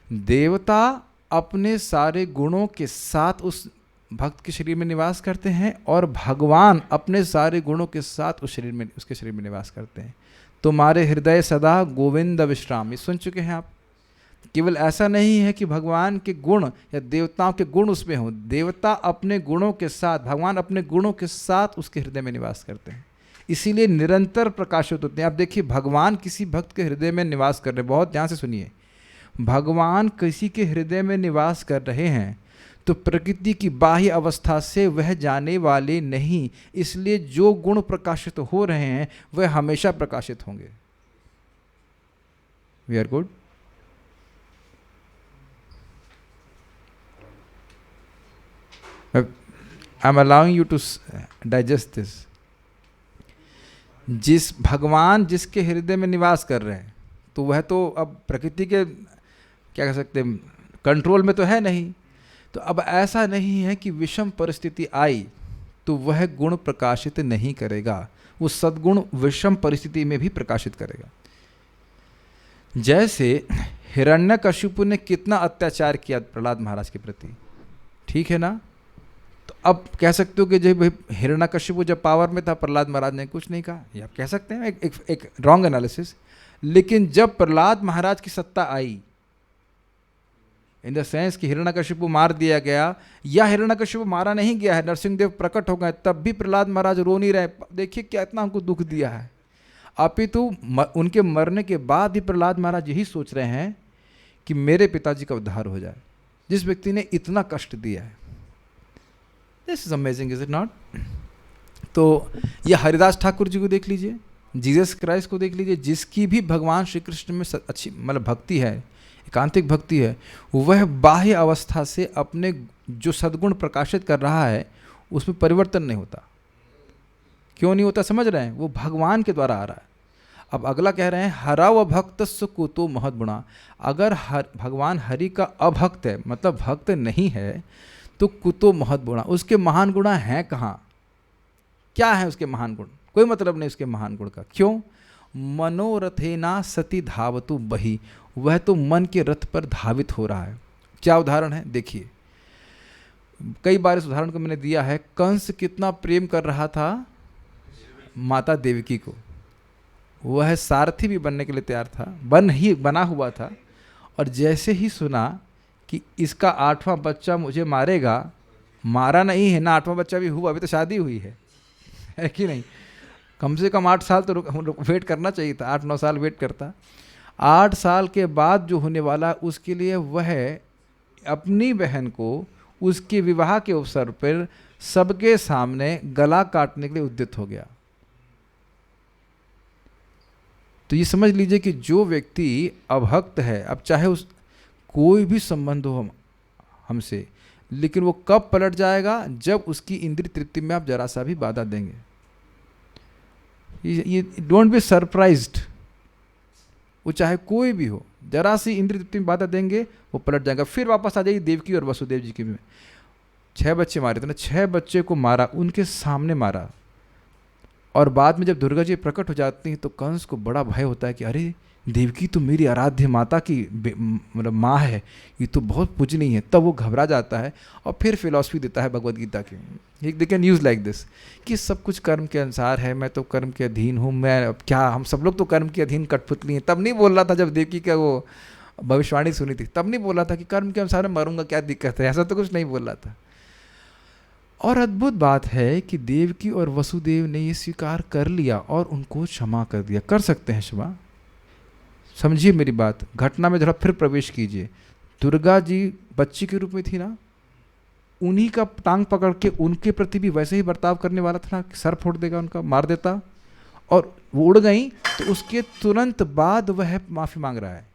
देवता अपने सारे गुणों के साथ उस भक्त के शरीर में निवास करते हैं और भगवान अपने सारे गुणों के साथ उसके शरीर में निवास करते हैं। तुम्हारे हृदय सदा गोविंद विश्राम, ये सुन चुके हैं आप। केवल ऐसा नहीं है कि भगवान के गुण या देवताओं के गुण उसमें हों, देवता अपने गुणों के साथ, भगवान अपने गुणों के साथ उसके हृदय में निवास करते हैं, इसीलिए निरंतर प्रकाशित होते हैं। आप देखिए, भगवान किसी भक्त के हृदय में निवास कर रहे हैं, बहुत ध्यान से सुनिए, भगवान किसी के हृदय में निवास कर रहे हैं तो प्रकृति की बाह्य अवस्था से वह जाने वाले नहीं, इसलिए जो गुण प्रकाशित हो रहे हैं वह हमेशा प्रकाशित होंगे। We are good. I am allowing you to digest this. जिस भगवान जिसके हृदय में निवास कर रहे हैं तो वह तो अब प्रकृति के क्या कह सकते हैं कंट्रोल में तो है नहीं। तो अब ऐसा नहीं है कि विषम परिस्थिति आई तो वह गुण प्रकाशित नहीं करेगा, वो सद्गुण विषम परिस्थिति में भी प्रकाशित करेगा। जैसे हिरण्यकशिपु ने कितना अत्याचार किया प्रहलाद महाराज के प्रति, ठीक है ना। तो अब कह सकते हो कि जब हिरण्यकशिपु जब पावर में था प्रहलाद महाराज ने कुछ नहीं कहा, ये आप कह सकते हैं, एक रॉन्ग एनालिसिस। लेकिन जब प्रहलाद महाराज की सत्ता आई, इन द सेंस कि हिरण्यकशिपु मार दिया गया या हिरण्यकशिपु मारा नहीं गया है, नरसिंहदेव प्रकट हो गए, तब भी प्रहलाद महाराज रो नहीं रहे। देखिए क्या इतना हमको दुख दिया है। अपितु उनके मरने के बाद भी प्रहलाद महाराज यही सोच रहे हैं कि मेरे पिताजी का उद्धार हो जाए, जिस व्यक्ति ने इतना कष्ट दिया है। This is amazing, is it not? तो ये हरिदास ठाकुर जी को देख लीजिए, जीसस क्राइस्ट को देख लीजिए, जिसकी भी भगवान श्री कृष्ण में अच्छी मतलब भक्ति है, एकांतिक भक्ति है, वह बाह्य अवस्था से अपने जो सद्गुण प्रकाशित कर रहा है उसमें परिवर्तन नहीं होता। क्यों नहीं होता समझ रहे हैं? वो भगवान के द्वारा आ रहा है। अब अगला कह रहे हैं हरा व भक्त कुतो महद गुणा। अगर भगवान हरि का अभक्त है, मतलब भक्त नहीं है, तो कुतो महद गुणा, उसके महान गुणा हैं कहाँ? क्या है उसके महान गुण? कोई मतलब नहीं उसके महान गुण का। क्यों? मनोरथेना सती धावतु बही, वह तो मन के रथ पर धावित हो रहा है। क्या उदाहरण है देखिए, कई बार इस उदाहरण को मैंने दिया है। कंस कितना प्रेम कर रहा था माता देवकी को, वह सारथी भी बनने के लिए तैयार था, बना हुआ था। और जैसे ही सुना कि इसका 8वां बच्चा मुझे मारेगा, मारा नहीं है ना, 8वां बच्चा भी हुआ, अभी तो शादी हुई है कि नहीं, कम से कम 8 साल तो वेट करना चाहिए था, 8-9 साल वेट करता। 8 साल के बाद जो होने वाला, उसके लिए वह अपनी बहन को उसके विवाह के अवसर पर सबके सामने गला काटने के लिए उद्यत हो गया। तो ये समझ लीजिए कि जो व्यक्ति अभक्त है, अब चाहे उस कोई भी संबंध हो हमसे, लेकिन वो कब पलट जाएगा, जब उसकी इंद्रिय तृप्ति में आप जरा सा भी बाधा देंगे। ये डोंट बी सरप्राइज्ड, वो चाहे कोई भी हो, जरा सी इंद्रिय तृप्ति में बाधा देंगे वो पलट जाएगा। फिर वापस आ जाइए देवकी और वसुदेव जी की में। 6 बच्चे मारे थे ना, 6 बच्चे को मारा, उनके सामने मारा। और बाद में जब दुर्गा जी प्रकट हो जाती हैं तो कंस को बड़ा भय होता है कि अरे देवकी तो मेरी आराध्य माता की मतलब माँ है, ये तो बहुत पूजनीय है। तब वो घबरा जाता है और फिर फिलॉसफी देता है भगवद गीता की। They can use like this कि सब कुछ कर्म के अनुसार है, मैं तो कर्म के अधीन हूँ, मैं अब क्या, हम सब लोग तो कर्म के अधीन कठपुतली हैं। तब नहीं बोल रहा था जब देवकी का वो भविष्यवाणी सुनी थी, तब नहीं बोल रहा था कि कर्म के अनुसार मैं मरूंगा, क्या दिक्कत है, ऐसा तो कुछ नहीं बोल रहा था। और अद्भुत बात है कि देवकी और वसुदेव ने ये स्वीकार कर लिया और उनको क्षमा कर दिया। कर सकते हैं क्षमा, समझिए मेरी बात, घटना में जरा फिर प्रवेश कीजिए। दुर्गा जी बच्ची के रूप में थी ना, उन्हीं का टांग पकड़ के उनके प्रति भी वैसे ही बर्ताव करने वाला था ना, सर फोड़ देगा उनका, मार देता, और वो उड़ गई तो उसके तुरंत बाद वह माफ़ी मांग रहा है।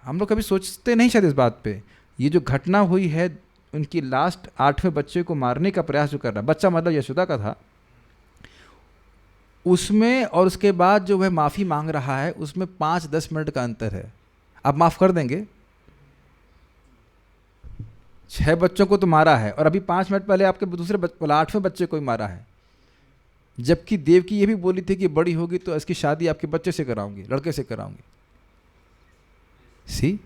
हम लोग कभी सोचते नहीं शायद इस बात पे। ये जो घटना हुई है, उनकी लास्ट 8वें बच्चे को मारने का प्रयास जो कर रहा है, बच्चा मतलब यशोदा का था, उसमें और उसके बाद जो वह माफ़ी मांग रहा है, उसमें 5-10 मिनट का अंतर है। आप माफ़ कर देंगे? 6 बच्चों को तो मारा है और अभी 5 मिनट पहले आपके दूसरे 8वें बच्चे को ही मारा है। जबकि देवकी ये भी बोली थी कि बड़ी होगी तो इसकी शादी आपके बच्चे से कराऊंगी, लड़के से कराऊंगी। सी,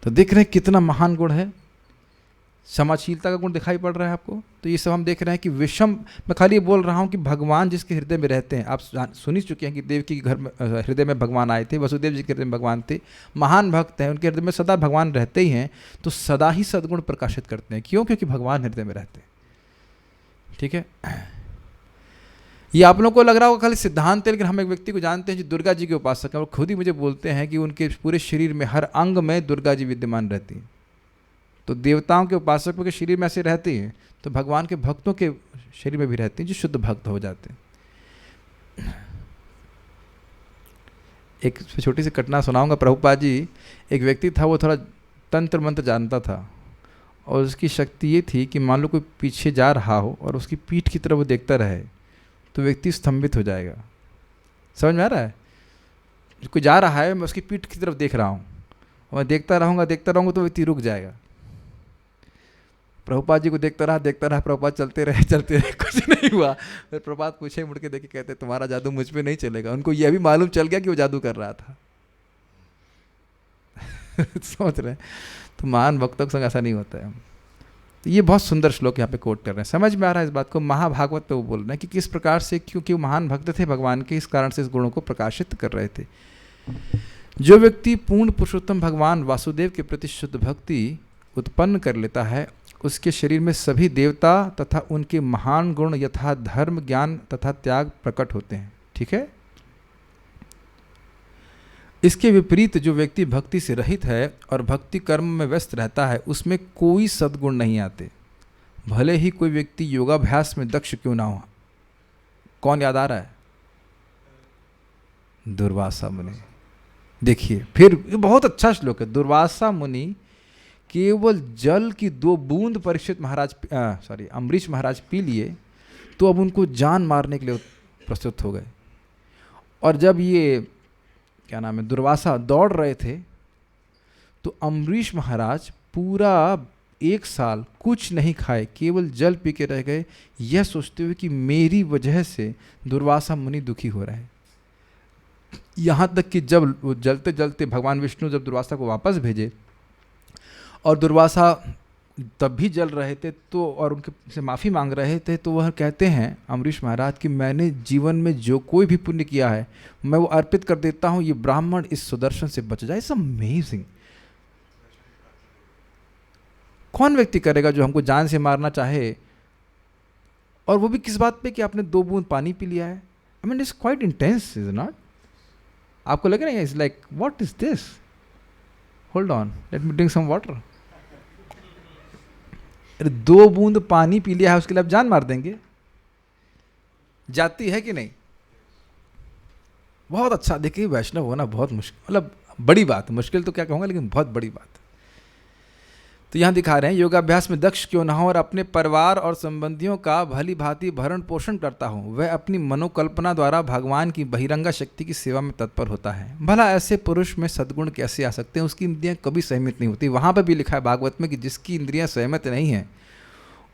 तो देख रहे हैं कितना महान गुण है, क्षमाशीलता का गुण दिखाई पड़ रहा है आपको। तो ये सब हम देख रहे हैं कि विषम, मैं खाली ये बोल रहा हूँ कि भगवान जिसके हृदय में रहते हैं, आप सुन ही चुके हैं कि देवकी के घर में हृदय में भगवान आए थे, वसुदेव जी के हृदय में भगवान थे, महान भक्त हैं, उनके हृदय में सदा भगवान रहते ही हैं, तो सदा ही सद्गुण प्रकाशित करते हैं। क्यों? क्योंकि भगवान हृदय में रहते हैं। ठीक है, ये आप लोगों को लग रहा होगा खाली सिद्धांत है, लेकिन हम एक व्यक्ति को जानते हैं जो दुर्गा जी के उपासक हैं, और खुद ही मुझे बोलते हैं कि उनके पूरे शरीर में हर अंग में दुर्गा जी विद्यमान रहती हैं। तो देवताओं के उपासकों के शरीर में ऐसे रहती हैं, तो भगवान के भक्तों के शरीर में भी रहती हैं, जो शुद्ध भक्त हो जाते हैं। एक छोटी सी घटना सुनाऊंगा। प्रभुपाद जी, एक व्यक्ति था, वो थोड़ा तंत्र मंत्र जानता था, और उसकी शक्ति ये थी कि मान लो कोई पीछे जा रहा हो और उसकी पीठ की तरफ वो देखता रहे तो व्यक्ति स्तंभित हो जाएगा। समझ में आ रहा है? कोई जा रहा है, मैं उसकी पीठ की तरफ देख रहा हूँ और मैं देखता रहूँगा तो व्यक्ति रुक जाएगा। प्रभुपाद जी को देखता रहा, प्रभुपाद चलते रहे, कुछ नहीं हुआ। फिर प्रभुपाद पूछे, मुड़ के देखे, कहते तुम्हारा जादू मुझ पे नहीं चलेगा। उनको यह भी मालूम चल गया कि वो जादू कर रहा था। समझ रहे हैं? तो महान भक्तों के संग ऐसा नहीं होता है। तो ये बहुत सुंदर श्लोक यहाँ पे कोट कर रहे हैं, समझ में आ रहा है इस बात को। महाभागवत पे वो बोल रहे हैं कि किस प्रकार से, क्योंकि वो महान भक्त थे भगवान के, इस कारण से इस गुणों को प्रकाशित कर रहे थे। जो व्यक्ति पूर्ण पुरुषोत्तम भगवान वासुदेव के प्रति शुद्ध भक्ति उत्पन्न कर लेता है, उसके शरीर में सभी देवता तथा उनके महान गुण यथा धर्म, ज्ञान तथा त्याग प्रकट होते हैं। ठीक है। इसके विपरीत जो व्यक्ति भक्ति से रहित है और भक्ति कर्म में व्यस्त रहता है, उसमें कोई सद्गुण नहीं आते, भले ही कोई व्यक्ति योगाभ्यास में दक्ष क्यों ना हो। कौन याद आ रहा है? दुर्वासा मुनि। देखिए फिर बहुत अच्छा श्लोक है। दुर्वासा मुनि केवल जल की 2 बूंद परीक्षित महाराज अम्बरीश महाराज पी लिए तो अब उनको जान मारने के लिए प्रस्तुत हो गए। और जब ये क्या नाम है दुर्वासा दौड़ रहे थे तो अम्बरीश महाराज पूरा 1 साल कुछ नहीं खाए, केवल जल पी के रह गए, यह सोचते हुए कि मेरी वजह से दुर्वासा मुनि दुखी हो रहे हैं। यहाँ तक कि जब वो जलते जलते भगवान विष्णु जब दुर्वासा को वापस भेजे और दुर्वासा तब भी जल रहे थे तो, और उनके से माफ़ी मांग रहे थे, तो वह कहते हैं अम्बरीश महाराज कि मैंने जीवन में जो कोई भी पुण्य किया है मैं वो अर्पित कर देता हूँ, ये ब्राह्मण इस सुदर्शन से बच जाए। It's amazing. कौन व्यक्ति करेगा जो हमको जान से मारना चाहे, और वो भी किस बात पे कि आपने 2 बूंद पानी पी लिया है। I mean it's quite intense, is not? आपको लगे ना it's like what is this, hold on let me drink some water. अरे 2 बूंद पानी पी लिया है उसके लिए आप जान मार देंगे? जाती है कि नहीं? बहुत अच्छा। देखिए वैष्णव होना बहुत मुश्किल, मतलब बड़ी बात, मुश्किल तो क्या कहूँगा लेकिन बहुत बड़ी बात। तो यहाँ दिखा रहे हैं योगाभ्यास में दक्ष क्यों ना हो और अपने परिवार और संबंधियों का भली भांति भरण पोषण करता हो, वह अपनी मनोकल्पना द्वारा भगवान की बहिरंगा शक्ति की सेवा में तत्पर होता है। भला ऐसे पुरुष में सद्गुण कैसे आ सकते हैं? उसकी इंद्रियां कभी सहमित नहीं होती। वहाँ पर भी लिखा है भागवत में कि जिसकी इंद्रियां सहमत नहीं हैं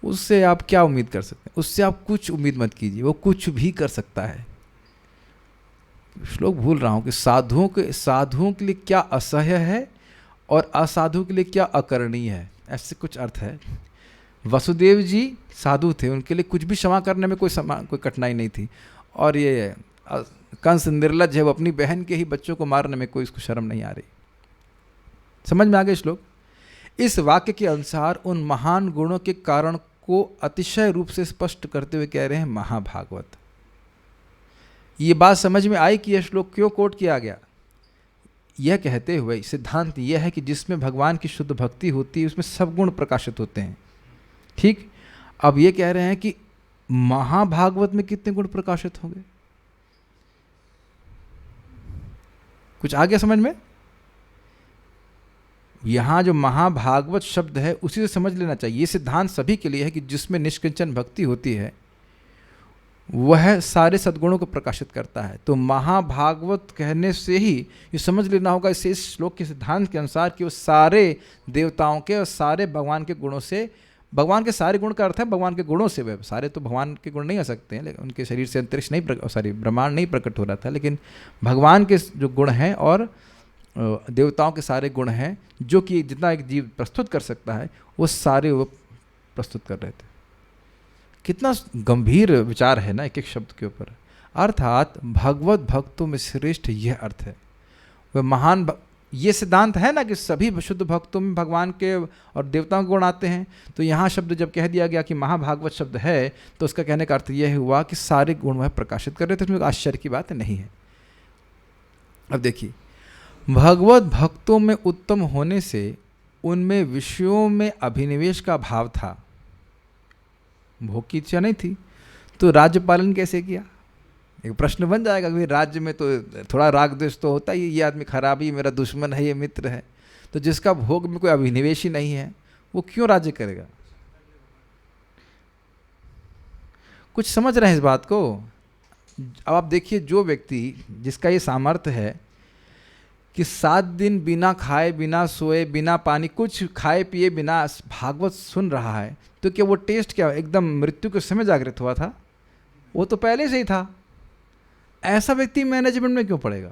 उससे आप क्या उम्मीद कर सकते हैं? उससे आप कुछ उम्मीद मत कीजिए, वो कुछ भी कर सकता है। श्लोक भूल रहा हूँ कि साधुओं के लिए क्या असह्य है और असाधु के लिए क्या अकरणीय है, ऐसे कुछ अर्थ है। वसुदेव जी साधु थे, उनके लिए कुछ भी क्षमा करने में कोई कठिनाई नहीं थी, और ये कंस निर्लज्ज है, वो अपनी बहन के ही बच्चों को मारने में कोई इसको शर्म नहीं आ रही। समझ में आ गया श्लोक? इस वाक्य के अनुसार उन महान गुणों के कारण को अतिशय रूप से स्पष्ट करते हुए कह रहे हैं महाभागवत। ये बात समझ में आई कि यह श्लोक क्यों कोट किया गया? यह कहते हुए सिद्धांत यह है कि जिसमें भगवान की शुद्ध भक्ति होती है उसमें सब गुण प्रकाशित होते हैं। ठीक, अब ये कह रहे हैं कि महाभागवत में कितने गुण प्रकाशित होंगे? कुछ आ गया समझ में? यहां जो महाभागवत शब्द है उसी से समझ लेना चाहिए। ये सिद्धांत सभी के लिए है कि जिसमें निष्किंचन भक्ति होती है वह सारे सद्गुणों को प्रकाशित करता है। तो महाभागवत कहने से ही ये समझ लेना होगा इस श्लोक के सिद्धांत के अनुसार कि वो सारे देवताओं के और सारे भगवान के गुणों से, भगवान के सारे गुण का अर्थ है भगवान के गुणों से, वह सारे तो भगवान के गुण नहीं आ सकते हैं, लेकिन उनके शरीर से अंतरिक्ष नहीं ब्रह्मांड नहीं प्रकट हो रहा था, लेकिन भगवान के जो गुण हैं और देवताओं के सारे गुण हैं जो कि जितना एक जीव प्रस्तुत कर सकता है वो सारे वो प्रस्तुत कर रहे थे। कितना गंभीर विचार है ना एक एक शब्द के ऊपर। अर्थात भगवत भक्तों में श्रेष्ठ यह अर्थ है, वह महान ये सिद्धांत है ना कि सभी शुद्ध भक्तों में भगवान के और देवताओं के गुण आते हैं। तो यहाँ शब्द जब कह दिया गया कि महाभागवत शब्द है तो उसका कहने का अर्थ यह हुआ कि सारे गुण वह प्रकाशित कर रहे थे, इसमें आश्चर्य की बात नहीं है। अब देखिए, भगवत भक्तों में उत्तम होने से उनमें विषयों में अभिनिवेश का भाव था, भोग की इच्छा नहीं थी, तो राज्य पालन कैसे किया? एक प्रश्न बन जाएगा कि राज्य में तो थोड़ा राग द्वेष तो होता ही, ये आदमी खराब ही, मेरा दुश्मन है, ये मित्र है, तो जिसका भोग में कोई अभिनिवेश ही नहीं है वो क्यों राज्य करेगा? कुछ समझ रहे हैं इस बात को? अब आप देखिए, जो व्यक्ति जिसका ये सामर्थ्य है कि 7 दिन बिना खाए बिना सोए बिना पानी कुछ खाए पिए बिना भागवत सुन रहा है, तो क्या वो टेस्ट क्या एकदम मृत्यु के समय जागृत हुआ था? वो तो पहले से ही था। ऐसा व्यक्ति मैनेजमेंट में क्यों पड़ेगा?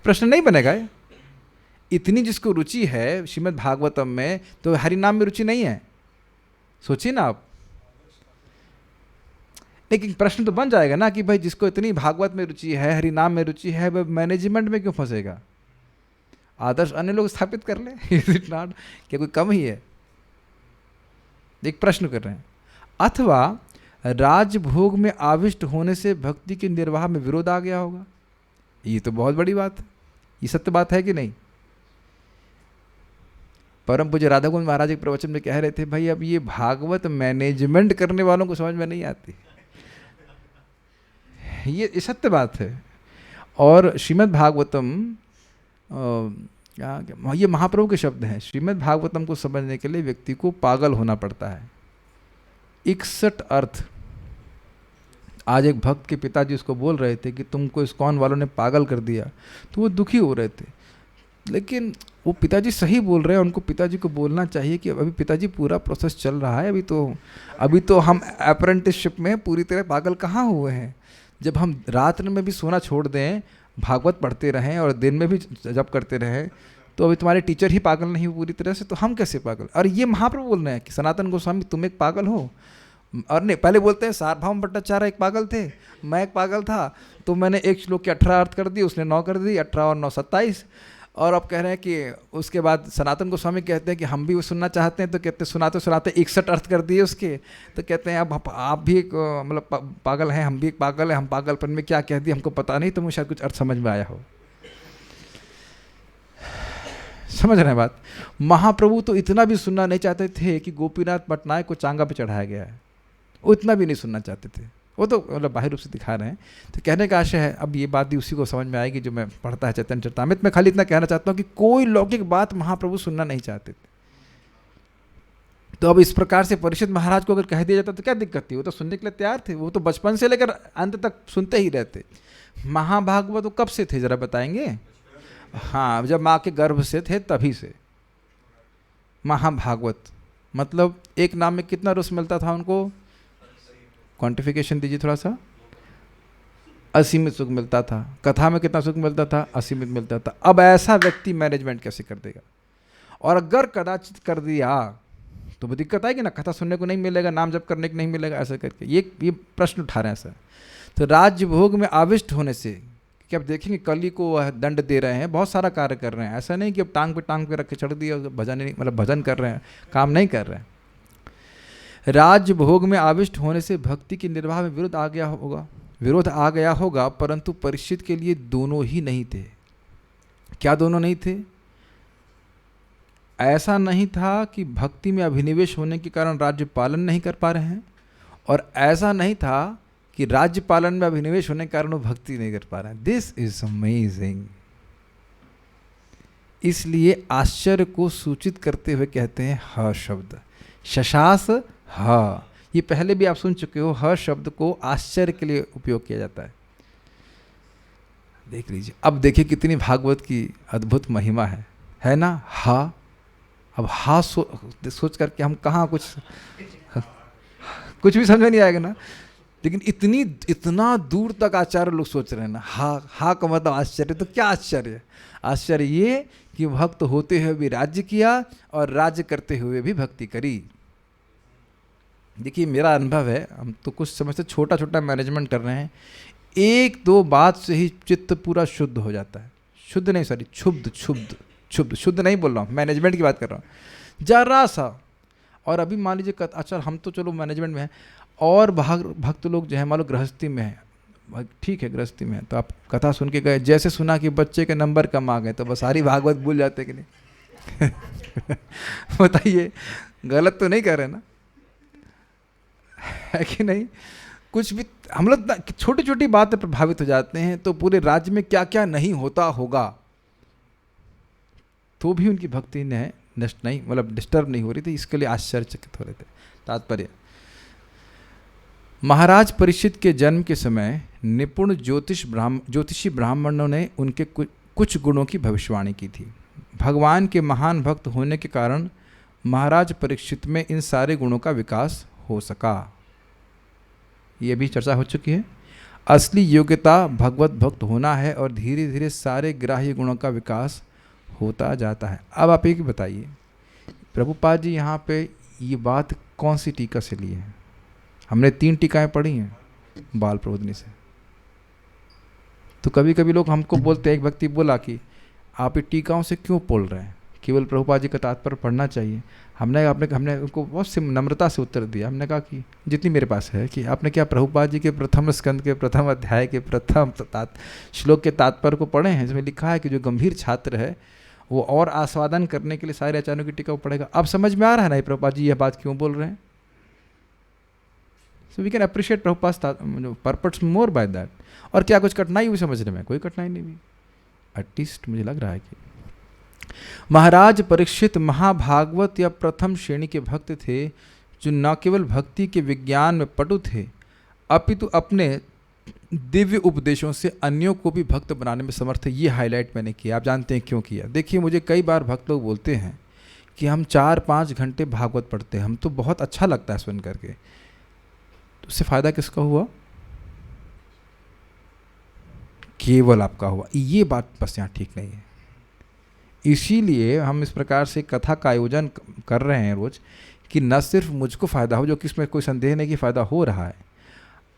प्रश्न नहीं बनेगा। इतनी जिसको रुचि है श्रीमद् भागवतम में, तो हरिनाम में रुचि नहीं है? सोचिए ना आप। लेकिन प्रश्न तो बन जाएगा ना कि भाई जिसको इतनी भागवत में रुचि है, हरिनाम में रुचि है, वह मैनेजमेंट में क्यों फंसेगा? आदर्श अन्य लोग स्थापित कर ले। Is it not? क्या कोई कम ही है? एक प्रश्न कर रहे हैं। अथवा राजभोग में आविष्ट होने से भक्ति के निर्वाह में विरोध आ गया होगा? ये तो बहुत बड़ी बात है। ये सत्य बात है कि नहीं? परम पूज्य राधा गोविंद महाराज एक प्रवचन में कह रहे थे, भाई अब ये भागवत मैनेजमेंट करने वालों को समझ में नहीं आती। ये सत्य बात है। और श्रीमद् भागवतम ये महाप्रभु के शब्द हैं। श्रीमद् भागवतम को समझने के लिए व्यक्ति को पागल होना पड़ता है। 61 अर्थ। आज एक भक्त के पिताजी उसको बोल रहे थे कि तुमको इस्कॉन वालों ने पागल कर दिया, तो वो दुखी हो रहे थे। लेकिन वो पिताजी सही बोल रहे हैं, उनको पिताजी को बोलना चाहिए कि अभी पिताजी पूरा प्रोसेस चल रहा है, अभी तो हम अप्रेंटिसशिप में पूरी तरह पागल कहाँ हुए हैं। जब हम रात में भी सोना छोड़ दें, भागवत पढ़ते रहें और दिन में भी जप करते रहें, तो अभी तुम्हारे टीचर ही पागल नहीं हुए पूरी तरह से, तो हम कैसे पागल? और ये महाप्रभु बोल रहे हैं कि सनातन गोस्वामी तुम एक पागल हो। और नहीं, पहले बोलते हैं सार्वभौम भट्टाचार्य एक पागल थे, मैं एक पागल था, तो मैंने एक श्लोक के 18 अर्थ कर दिए, उसने 9 कर दी, 18 और 9 27। और अब कह रहे हैं कि उसके बाद सनातन गोस्वामी कहते हैं कि हम भी वो सुनना चाहते हैं, तो कहते सुनाते सुनाते 61 अर्थ कर दिए उसके। तो कहते हैं अब आप भी एक मतलब पागल हैं, हम भी एक पागल हैं, हम पागलपन में क्या कह दिए हमको पता नहीं, तो मुझे शायद कुछ अर्थ समझ में आया हो। समझ रहे हैं बात? महाप्रभु तो इतना भी सुनना नहीं चाहते थे कि गोपीनाथ पटनायक को चांगा पे चढ़ाया गया है, वो इतना भी नहीं सुनना चाहते थे। वो तो मतलब बाहर रूप से दिखा रहे हैं। तो कहने का आशय है, अब ये बात भी उसी को समझ में आएगी जो मैं पढ़ता है चैतन्य चरितामृत में। खाली इतना कहना चाहता हूँ कि कोई लौकिक बात महाप्रभु सुनना नहीं चाहते थे। तो अब इस प्रकार से परीक्षित महाराज को अगर कह दिया जाता तो क्या दिक्कत थी? वो तो सुनने के लिए तैयार थे, वो तो बचपन से लेकर अंत तक सुनते ही रहते। महाभागवत वो कब से थे जरा बताएंगे? हाँ, जब माँ के गर्भ से थे तभी से महाभागवत। मतलब एक नाम में कितना रस मिलता था उनको? क्वांटिफिकेशन दीजिए थोड़ा सा। असीमित सुख मिलता था। कथा में कितना सुख मिलता था? असीमित मिलता था। अब ऐसा व्यक्ति मैनेजमेंट कैसे कर देगा? और अगर कदाचित कर दिया तो वो दिक्कत आएगी ना, कथा सुनने को नहीं मिलेगा, नाम जप करने को नहीं मिलेगा, ऐसा करके ये प्रश्न उठा रहे हैं सर। तो राज्य भोग में आविष्ट होने से, कि अब देखेंगे कली को वह दंड दे रहे हैं, बहुत सारा कार्य कर रहे हैं, ऐसा नहीं कि अब टांग पे रख के चढ़ दिया भजन नहीं, मतलब भजन कर रहे हैं, काम नहीं कर रहे हैं। राज्य भोग में आविष्ट होने से भक्ति की निर्वाह में विरोध आ गया होगा, परंतु परीक्षित के लिए दोनों ही नहीं थे। क्या दोनों नहीं थे? ऐसा नहीं था कि भक्ति में अभिनिवेश होने के कारण राज्य पालन नहीं कर पा रहे हैं, और ऐसा नहीं था कि राज्य पालन में अभिनिवेश होने के कारण वो भक्ति नहीं कर पा रहे हैं। This is amazing. इसलिए आश्चर्य को सूचित करते हुए कहते हैं ह शब्द, शशास ह। ये पहले भी आप सुन चुके हो, ह शब्द को आश्चर्य के लिए उपयोग किया जाता है। देख लीजिए, अब देखिए कितनी भागवत की अद्भुत महिमा है ना? हा। अब हा सोच करके हम कहाँ कुछ भी समझ में नहीं आएगा ना। लेकिन इतना दूर तक आचार्य लोग सोच रहे हैं ना, हा का मतलब आश्चर्य। तो क्या आश्चर्य? आश्चर्य ये कि भक्त होते हुए भी राज्य किया और राज्य करते हुए भी भक्ति करी। देखिए मेरा अनुभव है, हम तो कुछ समय से छोटा छोटा मैनेजमेंट कर रहे हैं, 1-2 बात से ही चित्त पूरा शुद्ध हो जाता है। शुद्ध नहीं, सॉरी, क्षुब्ध, शुद्ध नहीं बोल रहा हूँ, मैनेजमेंट की बात कर रहा हूँ, जरा सा। और अभी मान लीजिए अच्छा हम तो चलो मैनेजमेंट में हैं, और भक्त लोग जो है मान लो गृहस्थी में है, ठीक है गृहस्थी में है, तो आप कथा सुन के गए, जैसे सुना कि बच्चे के नंबर कम आ गए तो बस सारी भागवत भूल जाते कि नहीं? बताइए, गलत तो नहीं कर रहे ना, है कि नहीं? कुछ भी हम लोग छोटी छोटी बातें प्रभावित हो जाते हैं, तो पूरे राज्य में क्या क्या नहीं होता होगा, तो भी उनकी भक्ति ने नष्ट नहीं, मतलब डिस्टर्ब नहीं हो रही थी। इसके लिए आश्चर्यचकित हो रहे थे। तात्पर्य, महाराज परीक्षित के जन्म के समय निपुण ज्योतिषी ब्राह्मणों ने उनके कुछ गुणों की भविष्यवाणी की थी। भगवान के महान भक्त होने के कारण महाराज परीक्षित में इन सारे गुणों का विकास हो सका। ये भी चर्चा हो चुकी है। असली योग्यता भगवत भक्त होना है और धीरे धीरे सारे ग्राह्य गुणों का विकास होता जाता है। अब आप एक बताइए, प्रभुपाद जी यहाँ पे ये बात कौन सी टीका से ली है? हमने 3 टीकाएं पढ़ी हैं बाल प्रबोधिनी से। तो कभी कभी लोग हमको बोलते हैं, एक व्यक्ति बोला कि आप ये टीकाओं से क्यों बोल रहे हैं, केवल प्रभुपाद जी का तात्पर्य पढ़ना चाहिए। हमने उनको बहुत नम्रता से उत्तर दिया। हमने कहा कि जितनी मेरे पास है, कि आपने क्या प्रभुपाद जी के प्रथम स्कंद के प्रथम अध्याय के प्रथम श्लोक के तात्पर्य को पढ़े हैं, जिसमें लिखा है कि जो गंभीर छात्र है वो और आस्वादन करने के लिए सारे आचार्यों की टीका पढ़ेगा। अब समझ में आ रहा है ना प्रभुपाद जी यह बात क्यों बोल रहे हैं? So we can appreciate Prabhupada purpose more by that. और क्या कुछ कठिनाई हुई समझने में? कोई कठिनाई नहीं हुई। एटलीस्ट मुझे लग रहा है कि महाराज परीक्षित महाभागवत या प्रथम श्रेणी के भक्त थे, जो न केवल भक्ति के विज्ञान में पटु थे, अपितु अपने दिव्य उपदेशों से अन्यों को भी भक्त बनाने में समर्थ है। ये हाईलाइट मैंने किया। आप जानते हैं क्यों किया? देखिए, मुझे कई बार भक्त लोग बोलते हैं कि हम 4-5 घंटे भागवत पढ़ते हैं, हम तो बहुत अच्छा लगता है सुन करके। तो उससे फ़ायदा किसका हुआ? केवल आपका हुआ। ये बात बस यहाँ ठीक नहीं है। इसीलिए हम इस प्रकार से कथा का आयोजन कर रहे हैं रोज, कि न सिर्फ मुझको फ़ायदा हो, जो कि इसमें कोई संदेह नहीं कि फ़ायदा हो रहा है,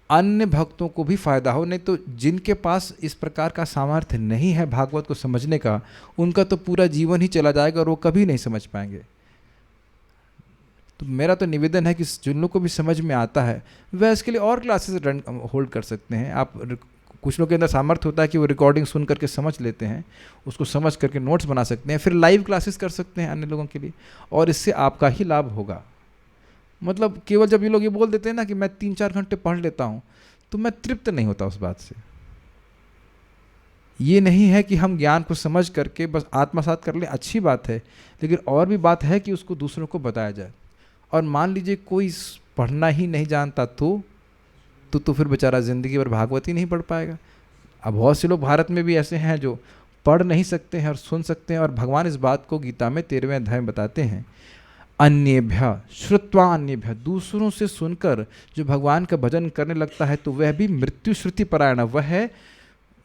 अन्य भक्तों को भी फ़ायदा हो। नहीं तो जिनके पास इस प्रकार का सामर्थ्य नहीं है भागवत को समझने का, उनका तो पूरा जीवन ही चला जाएगा और वो कभी नहीं समझ पाएंगे। तो मेरा तो निवेदन है कि जिन लोगों को भी समझ में आता है वह इसके लिए और क्लासेस रन होल्ड कर सकते हैं। आप कुछ लोगों के अंदर सामर्थ्य होता है कि वो रिकॉर्डिंग सुन करके समझ लेते हैं, उसको समझ करके नोट्स बना सकते हैं, फिर लाइव क्लासेस कर सकते हैं अन्य लोगों के लिए, और इससे आपका ही लाभ होगा। मतलब केवल जब ये लोग ये बोल देते हैं ना कि मैं 3-4 घंटे पढ़ लेता हूँ, तो मैं तृप्त नहीं होता उस बात से। ये नहीं है कि हम ज्ञान को समझ करके बस आत्मसात कर लें, अच्छी बात है, लेकिन और भी बात है कि उसको दूसरों को बताया जाए। और मान लीजिए कोई पढ़ना ही नहीं जानता तो फिर बेचारा ज़िंदगी भर भागवत ही नहीं पढ़ पाएगा। अब बहुत से लोग भारत में भी ऐसे हैं जो पढ़ नहीं सकते हैं और सुन सकते हैं, और भगवान इस बात को गीता में 13वें अध्याय में बताते हैं, अन्येभ्य श्रुत्वा अन्येभ्य, दूसरों से सुनकर जो भगवान का भजन करने लगता है तो वह भी मृत्यु श्रुति परायण, वह है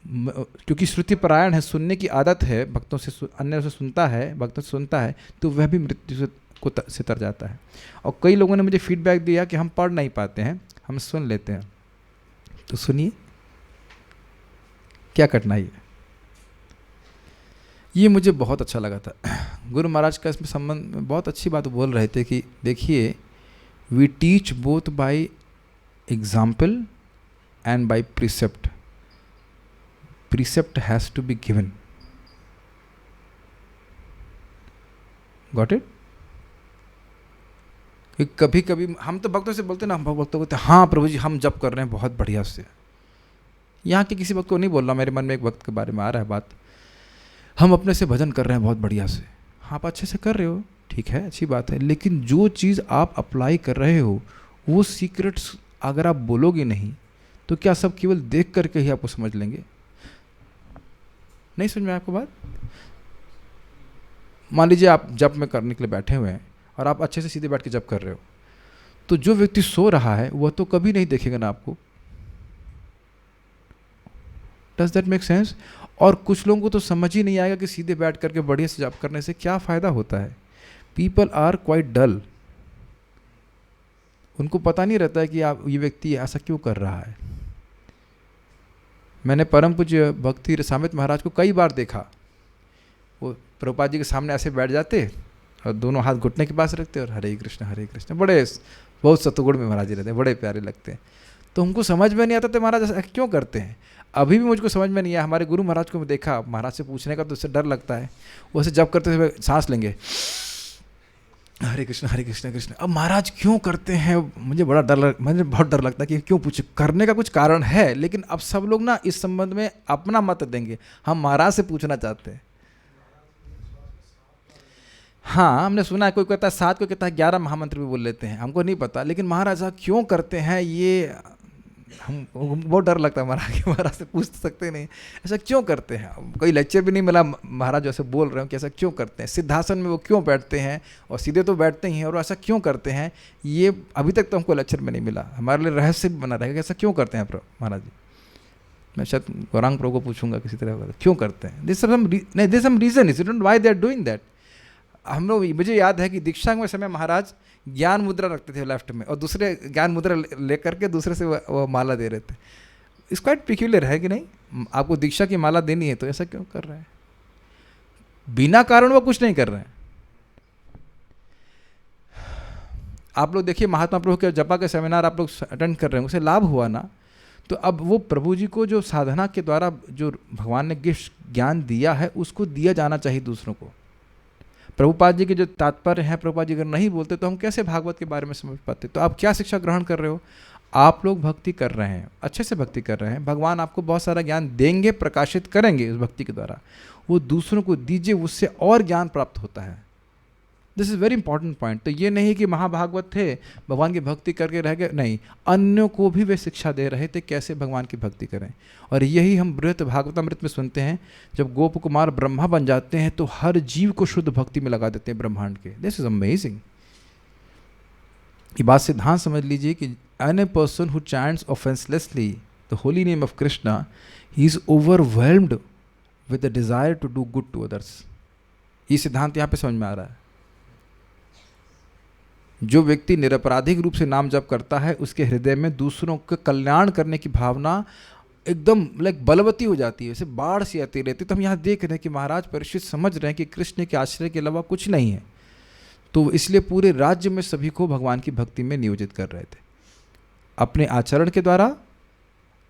क्योंकि श्रुति परायण है, सुनने की आदत है, भक्तों से अन्य से सुनता है, भक्तों से सुनता है, तो वह भी मृत्यु से तर जाता है। और कई लोगों ने मुझे फीडबैक दिया कि हम पढ़ नहीं पाते हैं, हम सुन लेते हैं। तो सुनिए, क्या कठिनाई है। ये मुझे बहुत अच्छा लगा था। गुरु महाराज का इसमें संबंध में बहुत अच्छी बात बोल रहे थे कि देखिए, we teach both by example and by precept. Precept has to be given. Got it? कभी कभी हम तो भक्तों से बोलते ना, हम भक्तों को बोलते हाँ प्रभु जी हम जप कर रहे हैं बहुत बढ़िया से। यहाँ के किसी भक्त को नहीं बोल रहा, मेरे मन में एक भक्त के बारे में आ रहा है बात, हम अपने से भजन कर रहे हैं बहुत बढ़िया से। हाँ, आप अच्छे से कर रहे हो, ठीक है, अच्छी बात है, लेकिन जो चीज़ आप अप्लाई कर रहे हो वो सीक्रेट्स अगर आप बोलोगे नहीं तो क्या सब केवल देख करके ही आपको समझ लेंगे? नहीं समझ में आपको बात? मान लीजिए आप जप में करने के लिए बैठे हुए हैं और आप अच्छे से सीधे बैठ के जप कर रहे हो, तो जो व्यक्ति सो रहा है वह तो कभी नहीं देखेगा ना आपको। Does that make sense? और कुछ लोगों को तो समझ ही नहीं आएगा कि सीधे बैठ करके बढ़िया से जप करने से क्या फ़ायदा होता है। पीपल आर क्वाइट डल, उनको पता नहीं रहता है कि आप ये व्यक्ति ऐसा क्यों कर रहा है। मैंने परम पूज्य भक्ति रसामृत महाराज को कई बार देखा, वो प्रभुपाद जी के सामने ऐसे बैठ जाते और दोनों हाथ घुटने के पास रखते और हरे कृष्ण, बड़े बहुत सतुगुण में महाराज जी रहते हैं, बड़े प्यारे लगते हैं। तो हमको समझ में नहीं आता था महाराज ऐसा क्यों करते हैं। अभी भी मुझको समझ में नहीं आया। हमारे गुरु महाराज को मैं देखा, महाराज से पूछने का तो उससे डर लगता है, वो ऐसे जब करते हुए सांस लेंगे हरे कृष्ण। अब महाराज क्यों करते हैं, मुझे बहुत डर लगता है कि क्यों पूछे, करने का कुछ कारण है, लेकिन अब सब लोग ना इस संबंध में अपना मत देंगे, हम महाराज से पूछना चाहते हैं। हाँ, हमने सुना है, कोई कहता है 7, कोई कहता है 11 महामंत्र भी बोल लेते हैं, हमको नहीं पता, लेकिन महाराज साहब क्यों करते हैं ये हम बहुत डर लगता है महाराज, महाराज से पूछ सकते नहीं ऐसा क्यों करते हैं। कोई लेक्चर भी नहीं मिला महाराज जैसे बोल रहे हो कि ऐसा क्यों करते हैं, सिद्धासन में वो क्यों बैठते हैं और सीधे तो बैठते ही हैं, और ऐसा क्यों करते हैं, ये अभी तक तो हमको लेक्चर में नहीं मिला। हमारे लिए रहस्य बना रहेगा कि ऐसा क्यों करते हैं महाराज जी। मैं शायद गौरांग प्रभु को पूछूंगा किसी तरह, क्यों करते हैं, this some reason is, don't why they are doing that. हम लोग, मुझे याद है कि दीक्षा में समय महाराज ज्ञान मुद्रा रखते थे लेफ्ट में और दूसरे ज्ञान मुद्रा लेकर के दूसरे से वो माला दे रहे थे। इस क्वाइट पिक्यूलियर है कि नहीं, आपको दीक्षा की माला देनी है तो ऐसा क्यों कर रहे हैं, बिना कारण वो कुछ नहीं कर रहे हैं। आप लोग देखिए महात्मा प्रभु के जपा के सेमिनार आप लोग अटेंड कर रहे हैं, उसे लाभ हुआ ना, तो अब वो प्रभु जी को जो साधना के द्वारा जो भगवान ने गिफ्ट ज्ञान दिया है उसको दिया जाना चाहिए दूसरों को। प्रभुपाद जी के जो तात्पर्य हैं, प्रभुपाद जी अगर नहीं बोलते तो हम कैसे भागवत के बारे में समझ पाते। तो आप क्या शिक्षा ग्रहण कर रहे हो, आप लोग भक्ति कर रहे हैं, अच्छे से भक्ति कर रहे हैं, भगवान आपको बहुत सारा ज्ञान देंगे, प्रकाशित करेंगे उस भक्ति के द्वारा, वो दूसरों को दीजिए, उससे और ज्ञान प्राप्त होता है। This is very important point. तो ये नहीं कि महाभागवत थे भगवान की भक्ति करके रह गए, नहीं, अन्यों को भी वे शिक्षा दे रहे थे कैसे भगवान की भक्ति करें। और यही हम बृहत भागवतामृत में सुनते हैं, जब गोप कुमार ब्रह्मा बन जाते हैं तो हर जीव को शुद्ध भक्ति में लगा देते हैं ब्रह्मांड के। This is amazing. ये बात सिद्धांत समझ लीजिए कि any person who chants offenselessly the holy name of Krishna, he is overwhelmed with the desire to do good to others. ये सिद्धांत यहाँ पे समझ में आ रहा है। जो व्यक्ति निरपराधिक रूप से नाम जप करता है, उसके हृदय में दूसरों के कल्याण करने की भावना एकदम लाइक बलवती हो जाती है, जैसे बाढ़ सी आती रहती है। तो हम यहाँ देख रहे हैं कि महाराज परीक्षित समझ रहे हैं कि कृष्ण के आश्रय के अलावा कुछ नहीं है, तो इसलिए पूरे राज्य में सभी को भगवान की भक्ति में नियोजित कर रहे थे, अपने आचरण के द्वारा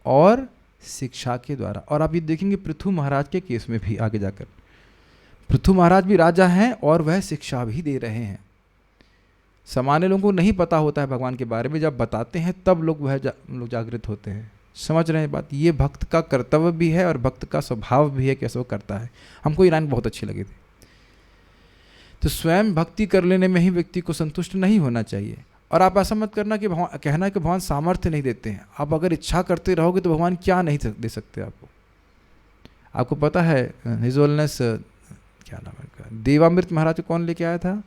और शिक्षा के द्वारा। और आप ये देखेंगे पृथु महाराज के केस में भी आगे जाकर, पृथु महाराज भी राजा हैं और वह शिक्षा भी दे रहे हैं। सामान्य लोगों को नहीं पता होता है भगवान के बारे में, जब बताते हैं तब लोग लोग जागृत होते हैं। समझ रहे हैं बात? ये भक्त का कर्तव्य भी है और भक्त का स्वभाव भी है, कैसे वो करता है। हमको ये लाइन बहुत अच्छी लगी थी। तो स्वयं भक्ति कर लेने में ही व्यक्ति को संतुष्ट नहीं होना चाहिए। और आप ऐसा मत करना कि कहना है कि भगवान सामर्थ्य नहीं देते हैं। आप अगर इच्छा करते रहोगे तो भगवान क्या नहीं दे सकते आपको। आपको पता है हिज होलीनेस क्या नाम है उनका, देवामृत महाराज को कौन लेके आया था?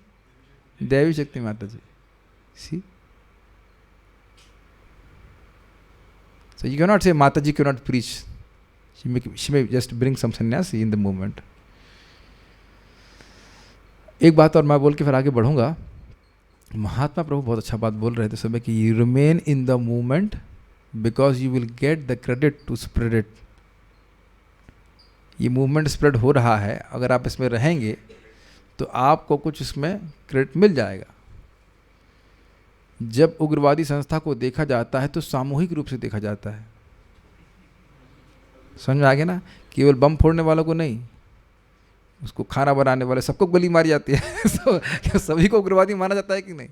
देवी शक्ति माता जी। सी, so you cannot say Mataji cannot preach. She may just bring some sannyasi in the movement. एक बात और मैं बोल के फिर आगे बढ़ूंगा। महात्मा प्रभु बहुत अच्छा बात बोल रहे थे सब कि you remain in the movement because you will get the credit to spread it. ये मूवमेंट स्प्रेड हो रहा है, अगर आप इसमें रहेंगे तो आपको कुछ इसमें क्रेडिट मिल जाएगा। जब उग्रवादी संस्था को देखा जाता है तो सामूहिक रूप से देखा जाता है। समझ में आ गया ना? केवल बम फोड़ने वालों को नहीं, उसको खाना बनाने वाले सबको गोली मारी जाती है। तो सभी को उग्रवादी माना जाता है कि नहीं?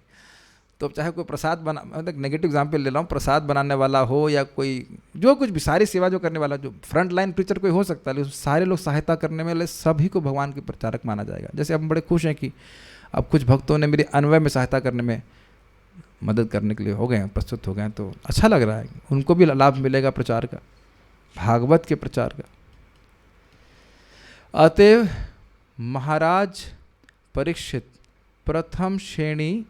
तो चाहे कोई प्रसाद बना, मतलब नेगेटिव एग्जाम्पल ले रहा हूँ, प्रसाद बनाने वाला हो या कोई जो कुछ भी सारी सेवा जो करने वाला, जो फ्रंट लाइन प्रीचर कोई हो सकता है, लेकिन सारे लोग सहायता करने वाले सभी को भगवान के प्रचारक माना जाएगा। जैसे हम बड़े खुश हैं कि अब कुछ भक्तों ने मेरी अन्वय में सहायता करने में मदद करने के लिए हो गए हैं, प्रस्तुत हो गए हैं, तो अच्छा लग रहा है। उनको भी लाभ मिलेगा प्रचार का, भागवत के प्रचार का। अतएव महाराज परीक्षित प्रथम श्रेणी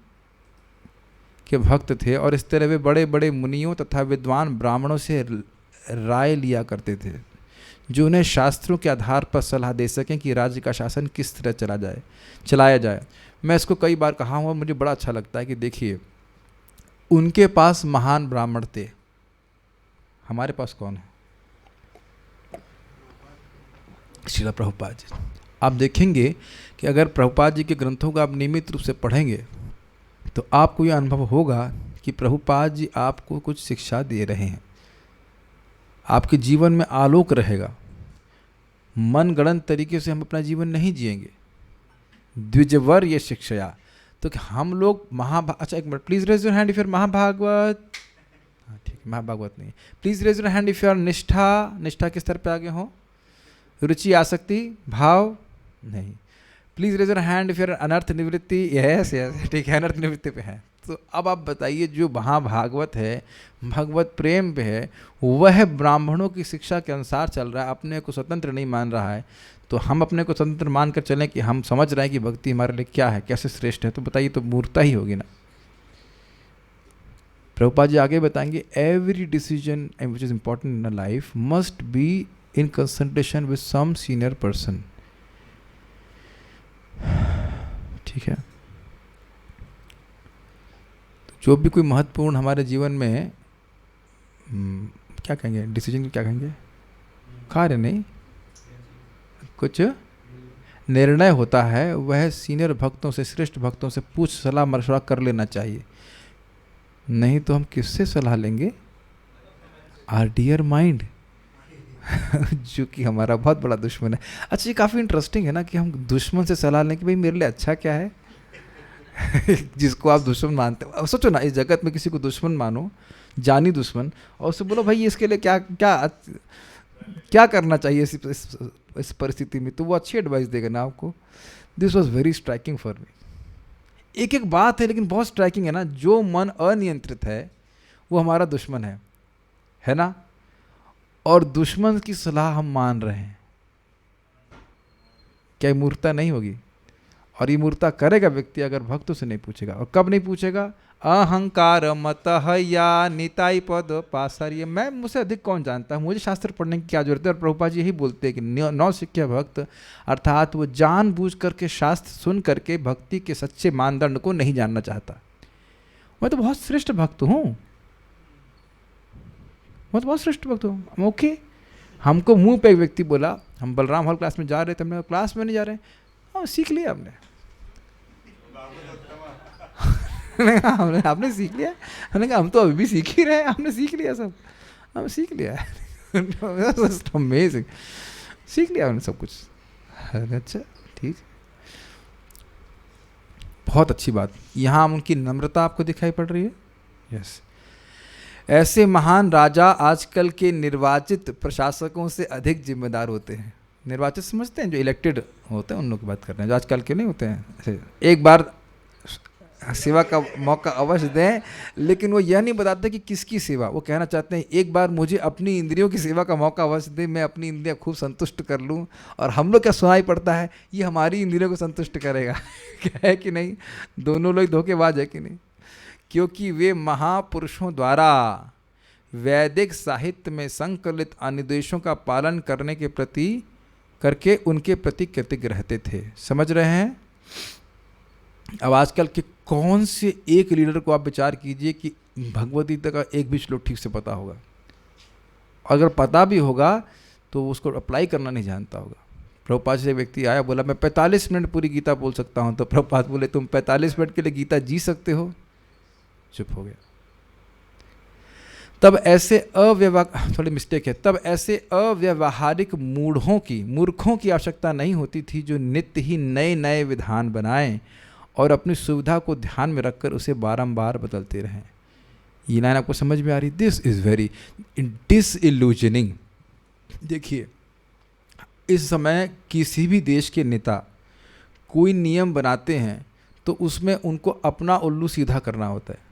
के भक्त थे और इस तरह वे बड़े बड़े मुनियों तथा विद्वान ब्राह्मणों से राय लिया करते थे, जो उन्हें शास्त्रों के आधार पर सलाह दे सकें कि राज्य का शासन किस तरह चलाया जाए। मैं इसको कई बार कहा हूँ और मुझे बड़ा अच्छा लगता है कि देखिए, उनके पास महान ब्राह्मण थे, हमारे पास कौन है? श्रील प्रभुपाद जी। आप देखेंगे कि अगर प्रभुपाद जी के ग्रंथों को आप नियमित रूप से पढ़ेंगे तो आपको यह अनुभव होगा कि प्रभुपाद जी आपको कुछ शिक्षा दे रहे हैं, आपके जीवन में आलोक रहेगा। मनगढ़ंत तरीके से हम अपना जीवन नहीं जिएंगे। द्विजवर ये शिक्षया, तो हम लोग अच्छा एक minute, please raise your hand if you're Mahabhagavata. ठीक है, महाभागवत नहीं, please raise your hand if you're निष्ठा किस स्तर पे आगे हो? रुचि, आसक्ति, भाव नहीं। Please raise your hand if your अनर्थ निवृत्ति। यस यस, ठीक है, अनर्थ निवृत्ति पे है। तो अब आप बताइए, जो महाभागवत है, भगवत प्रेम पे है, वह ब्राह्मणों की शिक्षा के अनुसार चल रहा है, अपने को स्वतंत्र नहीं मान रहा है। तो हम अपने को स्वतंत्र मानकर चलें कि हम समझ रहे हैं कि भक्ति हमारे लिए क्या है, कैसे श्रेष्ठ है, तो बताइए, तो मूर्खता ही होगी ना। प्रभुपाद जी आगे बताएंगे, every decision which is important in a life must be in consultation with some senior person. ठीक है, जो भी कोई महत्वपूर्ण हमारे जीवन में क्या कहेंगे, डिसीजन क्या कहेंगे, कार्य नहीं, कुछ निर्णय होता है, वह सीनियर भक्तों से, श्रेष्ठ भक्तों से पूछ सलाह मशवरा कर लेना चाहिए। नहीं तो हम किससे सलाह लेंगे? आर डियर माइंड, जो कि हमारा बहुत बड़ा दुश्मन है। अच्छा, ये काफ़ी इंटरेस्टिंग है ना कि हम दुश्मन से सलाह लें कि भाई मेरे लिए अच्छा क्या है। जिसको आप दुश्मन मानते हो, सोचो ना, इस जगत में किसी को दुश्मन मानो, जानी दुश्मन, और उससे बोलो भाई इसके लिए क्या क्या क्या करना चाहिए इस परिस्थिति में, तो वो अच्छी एडवाइस देगा ना आपको। This was very striking for me. एक एक बात है लेकिन बहुत स्ट्राइकिंग है ना, जो मन अनियंत्रित है वो हमारा दुश्मन है ना, और दुश्मन की सलाह हम मान रहे हैं, क्या मूर्खता नहीं होगी? और ये मूर्ता करेगा व्यक्ति अगर भक्तों से नहीं पूछेगा। और कब नहीं पूछेगा? अहंकार मतः या निताई पद पासार्य, मैं मुझसे अधिक कौन जानता है, मुझे शास्त्र पढ़ने की क्या जरूरत है। और प्रभुपाद जी यही बोलते हैं कि नौसिखिया भक्त अर्थात वो जानबूझ करके शास्त्र सुन करके भक्ति के सच्चे मानदंड को नहीं जानना चाहता। मैं तो बहुत श्रेष्ठ भक्त हूँ, मैं तो बहुत श्रेष्ठ भक्त हूँ। ओके, हमको मुंह पे एक व्यक्ति बोला, हम बलराम हॉल क्लास में जा रहे थे, हमने क्लास में नहीं जा रहे, हाँ सीख लिया हमने हमने आपने सीख लिया? हमने कहा हम तो अभी भी सीख ही रहे हैं, हमने सीख लिया सब, हम सीख लिया अमेजिंग, सीख लिया हमने सब कुछ। अच्छा ठीक, बहुत अच्छी बात। यहाँ उनकी नम्रता आपको दिखाई पड़ रही है। यस, ऐसे महान राजा आजकल के निर्वाचित प्रशासकों से अधिक जिम्मेदार होते हैं। निर्वाचित समझते हैं, जो इलेक्टेड होते हैं उन लोग की बात कर रहे हैं, जो आजकल के नहीं होते हैं। एक बार सेवा का मौका अवश्य दें, लेकिन वो यह नहीं बताते कि किसकी सेवा। वो कहना चाहते हैं एक बार मुझे अपनी इंद्रियों की सेवा का मौका अवश्य दें, मैं अपनी इंद्रियां खूब संतुष्ट कर लूं। और हम लोग क्या सुनाई पड़ता है, ये हमारी इंद्रियों को संतुष्ट करेगा क्या है कि नहीं? दोनों लोग धोखेबाज है कि नहीं? क्योंकि वे महापुरुषों द्वारा वैदिक साहित्य में संकलित अनुदेशों का पालन करने के प्रति करके उनके प्रति कृतज्ञ रहते थे। समझ रहे हैं? अब आजकल के कौन से एक लीडर को आप विचार कीजिए कि भगवद गीता का एक भी श्लोक ठीक से पता होगा, अगर पता भी होगा तो उसको अप्लाई करना नहीं जानता होगा। प्रभुपाद से व्यक्ति आया, बोला मैं 45 मिनट पूरी गीता बोल सकता हूँ, तो प्रभुपाद बोले तुम 45 मिनट के लिए गीता जी सकते हो? चुप हो गया। तब ऐसे थोड़ी मिस्टेक है, तब ऐसे अव्यवहारिक मूर्खों की आवश्यकता नहीं होती थी, जो नित्य ही नए नए विधान बनाएं और अपनी सुविधा को ध्यान में रखकर उसे बारंबार बदलते रहें। ये लाइन आपको समझ में आ रही? This is very disillusioning. देखिए, इस समय किसी भी देश के नेता कोई नियम बनाते हैं तो उसमें उनको अपना उल्लू सीधा करना होता है।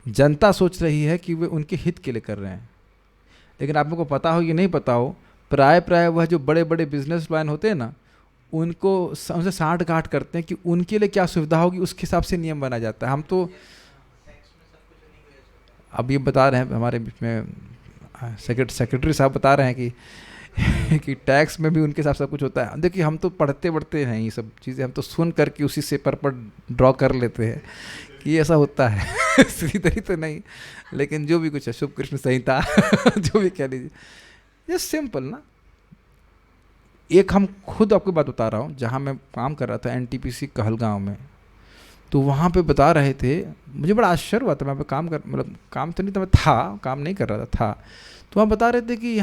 जनता सोच रही है कि वे उनके हित के लिए कर रहे हैं, लेकिन आप लोगों को पता हो कि नहीं पता हो, प्राय वह जो बड़े बड़े बिजनेस मैन होते हैं ना, उनको उनसे साठ गांठ करते हैं कि उनके लिए क्या सुविधा होगी, उसके हिसाब से नियम बना जाता है। हम तो अब ये बता रहे हैं, हमारे बीच में सेक्रेटरी साहब बता रहे हैं कि टैक्स में भी उनके हिसाब से सब कुछ होता है। देखिए, हम तो पढ़ते हैं ये सब चीज़ें, हम तो सुन करके उसी से पर ड्रॉ कर लेते हैं कि ऐसा होता है सीधी तरी तो नहीं, लेकिन जो भी कुछ है, शुभ कृष्ण संहिता जो भी कह लीजिए, ये सिंपल ना। एक हम खुद आपको बात बता रहा हूँ, जहाँ मैं काम कर रहा था NTPC कहलगांव में, तो वहाँ पे बता रहे थे, मुझे बड़ा आश्चर्य हुआ था। मैं पे काम तो नहीं था, मैं काम नहीं कर रहा था। तो वहाँ बता रहे थे कि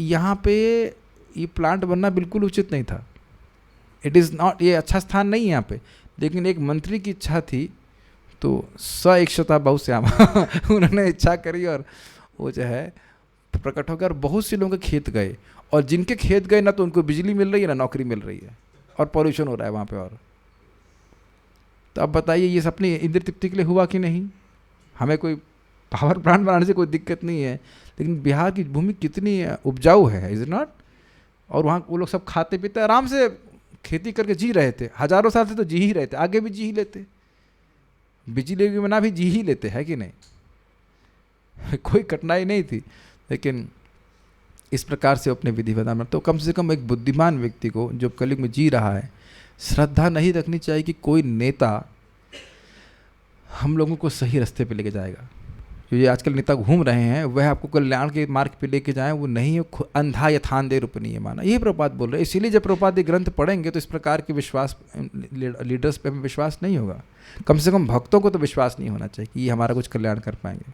यहाँ पे ये प्लांट बनना बिल्कुल उचित नहीं था, इट इज़ नॉट, ये अच्छा स्थान नहीं है यहाँ पे। लेकिन एक मंत्री की इच्छा थी, तो इच्छता बहुश्यामा उन्होंने इच्छा करी और वो जो है प्रकट हो गया। और बहुत से लोगों के खेत गए, और जिनके खेत गए ना तो उनको बिजली मिल रही है ना नौकरी मिल रही है, और पॉल्यूशन हो रहा है वहाँ पे। और तो अब बताइए, ये अपनी इंद्र तृप्ति के लिए हुआ कि नहीं? हमें कोई पावर प्लांट बनाने से कोई दिक्कत नहीं है, लेकिन बिहार की भूमि कितनी उपजाऊ है, इज नॉट? और वहाँ वो लोग सब खाते पीते आराम से खेती करके जी रहे थे, हजारों साल से तो जी ही रहे थे, आगे भी जी ही लेते, बिजली के बिना भी जी ही लेते, है कि नहीं? कोई कठिनाई नहीं थी। लेकिन इस प्रकार से अपने विधि विधान, तो कम से कम एक बुद्धिमान व्यक्ति को जो कलयुग में जी रहा है, श्रद्धा नहीं रखनी चाहिए कि कोई नेता हम लोगों को सही रास्ते पे लेके जाएगा। जो ये आजकल नेता घूम रहे हैं, वह आपको कल्याण के मार्ग पे लेके जाएं, वो नहीं है, अंधा यथांधे रूपनीय माना। यही प्रभुपाद बोल रहे हैं। इसीलिए जब प्रभुपाद ये ग्रंथ पढ़ेंगे तो इस प्रकार के विश्वास लीडर्स पे हमें विश्वास नहीं होगा। कम से कम भक्तों को तो विश्वास नहीं होना चाहिए कि ये हमारा कुछ कल्याण कर पाएंगे।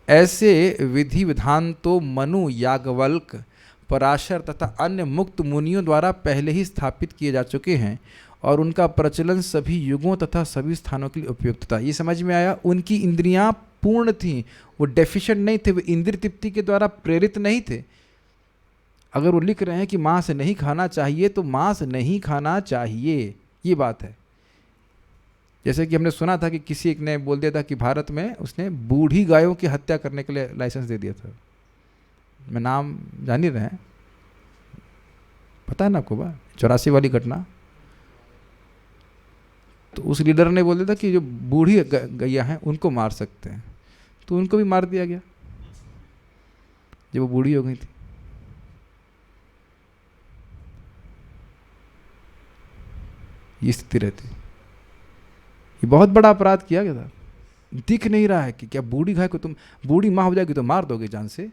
ऐसे विधि विधान तो मनु, याज्ञवल्क, पराशर तथा अन्य मुक्त मुनियों द्वारा पहले ही स्थापित किए जा चुके हैं, और उनका प्रचलन सभी युगों तथा सभी स्थानों के लिए उपयुक्त था। ये समझ में आया? उनकी इंद्रियां पूर्ण थीं, वो डेफिशिएंट नहीं थे, वो इंद्रिय तृप्ति के द्वारा प्रेरित नहीं थे। अगर वो लिख रहे हैं कि मांस नहीं खाना चाहिए, तो मांस नहीं खाना चाहिए, ये बात है। जैसे कि हमने सुना था कि किसी एक ने बोल दिया था कि भारत में उसने बूढ़ी गायों की हत्या करने के लिए लाइसेंस दे दिया था। मैं नाम जान ही रहे हैं, पता है ना आपको? 84 वाली घटना, तो उस लीडर ने बोल दिया था कि जो बूढ़ी गैया हैं उनको मार सकते हैं, तो उनको भी मार दिया गया जब वो बूढ़ी हो गई थी। ये स्थिति रहती, ये बहुत बड़ा अपराध किया गया था। दिख नहीं रहा है कि क्या बूढ़ी गाय को तुम, बूढ़ी माँ हो जाएगी तो मार दोगे जान से,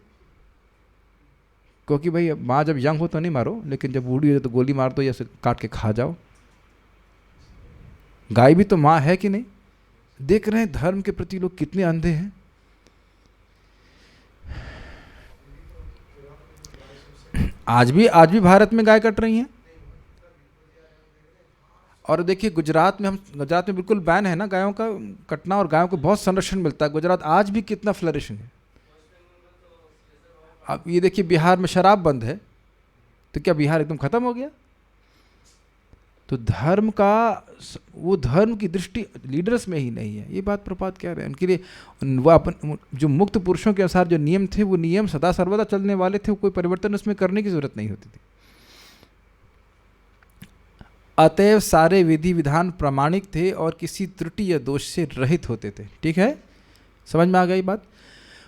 क्योंकि भाई माँ जब यंग हो तो नहीं मारो, लेकिन जब बूढ़ी हो तो गोली मार दो या उसे काट के खा जाओ। गाय भी तो माँ है कि नहीं? देख रहे हैं धर्म के प्रति लोग कितने अंधे हैं। आज भी भारत में गाय कट रही हैं। और देखिए गुजरात में बिल्कुल बैन है ना गायों का कटना, और गायों को बहुत संरक्षण मिलता है। गुजरात आज भी कितना फ्लरिशिंग है। अब ये देखिए बिहार में शराब बंद है, तो क्या बिहार एकदम खत्म हो गया? तो धर्म का, वो धर्म की दृष्टि लीडर्स में ही नहीं है। ये बात प्रभुपाद कह रहे हैं। उनके लिए वो अपन जो मुक्त पुरुषों के अनुसार जो नियम थे, वो नियम सदा सर्वदा चलने वाले थे, कोई परिवर्तन उसमें करने की जरूरत नहीं होती थी। अतएव सारे विधि विधान प्रामाणिक थे और किसी त्रुटि या दोष से रहित होते थे। ठीक है, समझ में आ गई बात?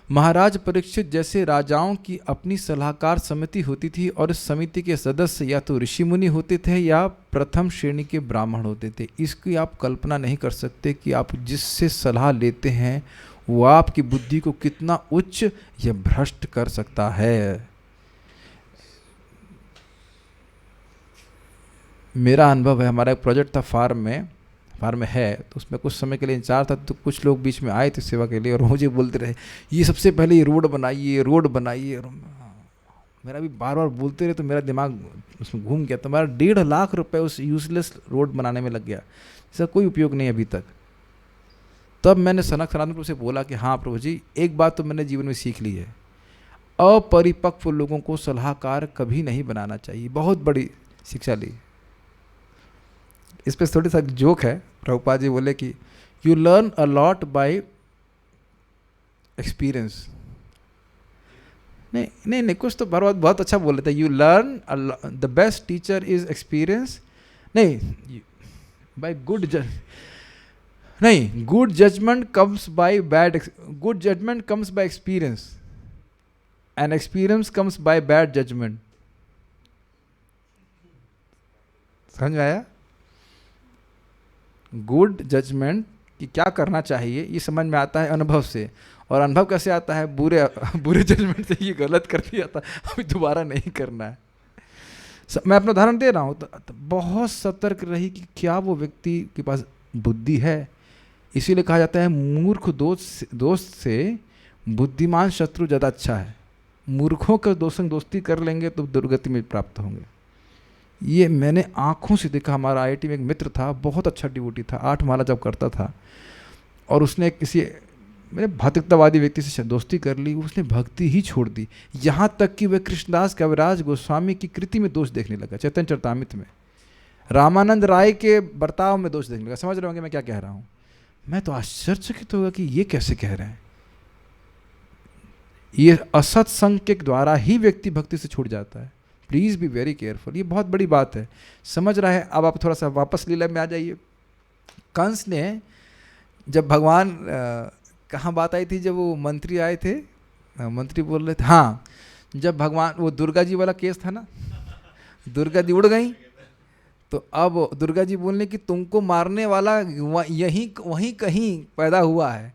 महाराज परीक्षित जैसे राजाओं की अपनी सलाहकार समिति होती थी, और इस समिति के सदस्य या तो ऋषि मुनि होते थे या प्रथम श्रेणी के ब्राह्मण होते थे। इसकी आप कल्पना नहीं कर सकते कि आप जिससे सलाह लेते हैं वो आपकी बुद्धि को कितना उच्च या भ्रष्ट कर सकता है। मेरा अनुभव है, हमारा एक प्रोजेक्ट था फार्म में है, तो उसमें कुछ समय के लिए इंचार्ज था। तो कुछ लोग बीच में आए थे सेवा के लिए और मुझे बोलते रहे ये सबसे पहले ये रोड बनाइए, रोड बनाइए। और मेरा भी बार बार बोलते रहे, तो मेरा दिमाग उसमें घूम गया। तो हमारा 1.5 लाख रुपए उस यूजलेस रोड बनाने में लग गया, इसका कोई उपयोग नहीं अभी तक। तब मैंने सनातन प्रभु से बोला कि हाँ प्रभु जी, एक बात तो मैंने जीवन में सीख ली है, अपरिपक्व लोगों को सलाहकार कभी नहीं बनाना चाहिए। बहुत बड़ी शिक्षा ली। इस पर थोड़ी सा जोक है। प्रभुपाद जी बोले कि you learn a lot by experience. नहीं, कुछ तो बहुत अच्छा बोल रहे थे। You learn, the best teacher is experience. नहीं, by good good judgment comes by good judgment comes by experience, and experience comes by bad judgment. समझ में आया? गुड जजमेंट कि क्या करना चाहिए ये समझ में आता है अनुभव से, और अनुभव कैसे आता है? बुरे जजमेंट से। ये गलत कर दिया था, अभी दोबारा नहीं करना है। मैं अपना उदाहरण दे रहा हूँ। तो बहुत सतर्क रही कि क्या वो व्यक्ति के पास बुद्धि है। इसीलिए कहा जाता है मूर्ख दोस्त से बुद्धिमान शत्रु ज़्यादा अच्छा है। मूर्खों के दोस्ती कर लेंगे तो दुर्गति में प्राप्त होंगे। ये मैंने आँखों से देखा। हमारा आईआईटी में एक मित्र था, बहुत अच्छा डिवोटी था, 8 माला जब करता था, और उसने किसी मेरे भौतिकतावादी व्यक्ति से दोस्ती कर ली। उसने भक्ति ही छोड़ दी, यहाँ तक कि वह कृष्णदास कविराज गोस्वामी की कृति में दोष देखने लगा, चैतन्य चरितामृत में, रामानंद राय के बर्ताव में दोष देखने लगा। समझ रहे होंगे मैं क्या कह रहा हूँ? मैं तो आश्चर्यचकित होगा कि ये कैसे कह रहे हैं। ये असत्संग के द्वारा ही व्यक्ति भक्ति से छूट जाता है। Please be very careful. ये बहुत बड़ी बात है। समझ रहा है? अब आप थोड़ा सा वापस लीला में आ जाइए। कंस ने जब भगवान कहाँ बात आई थी, जब वो मंत्री आए थे, मंत्री बोल रहे थे, हाँ, जब भगवान वो दुर्गा जी वाला केस था ना, दुर्गा जी उड़ गई, तो अब दुर्गा जी बोलने कि तुमको मारने वाला वहीं कहीं पैदा हुआ है।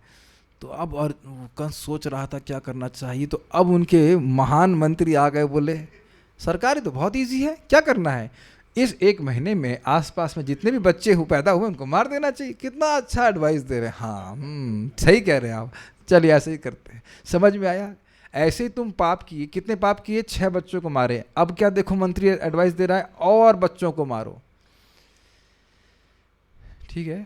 तो अब और कंस सोच रहा था क्या करना चाहिए। तो अब उनके महान मंत्री आ गए, बोले सरकार ये तो बहुत इजी है, क्या करना है, इस 1 महीने में आसपास में जितने भी बच्चे पैदा हुए उनको मार देना चाहिए। कितना अच्छा एडवाइस दे रहे हैं। हाँ, सही कह रहे हैं आप, चलिए ऐसे ही करते हैं। समझ में आया? ऐसे ही तुम पाप किए, कितने पाप किए? 6 बच्चों को मारे। अब क्या देखो, मंत्री एडवाइस दे रहा है और बच्चों को मारो। ठीक है,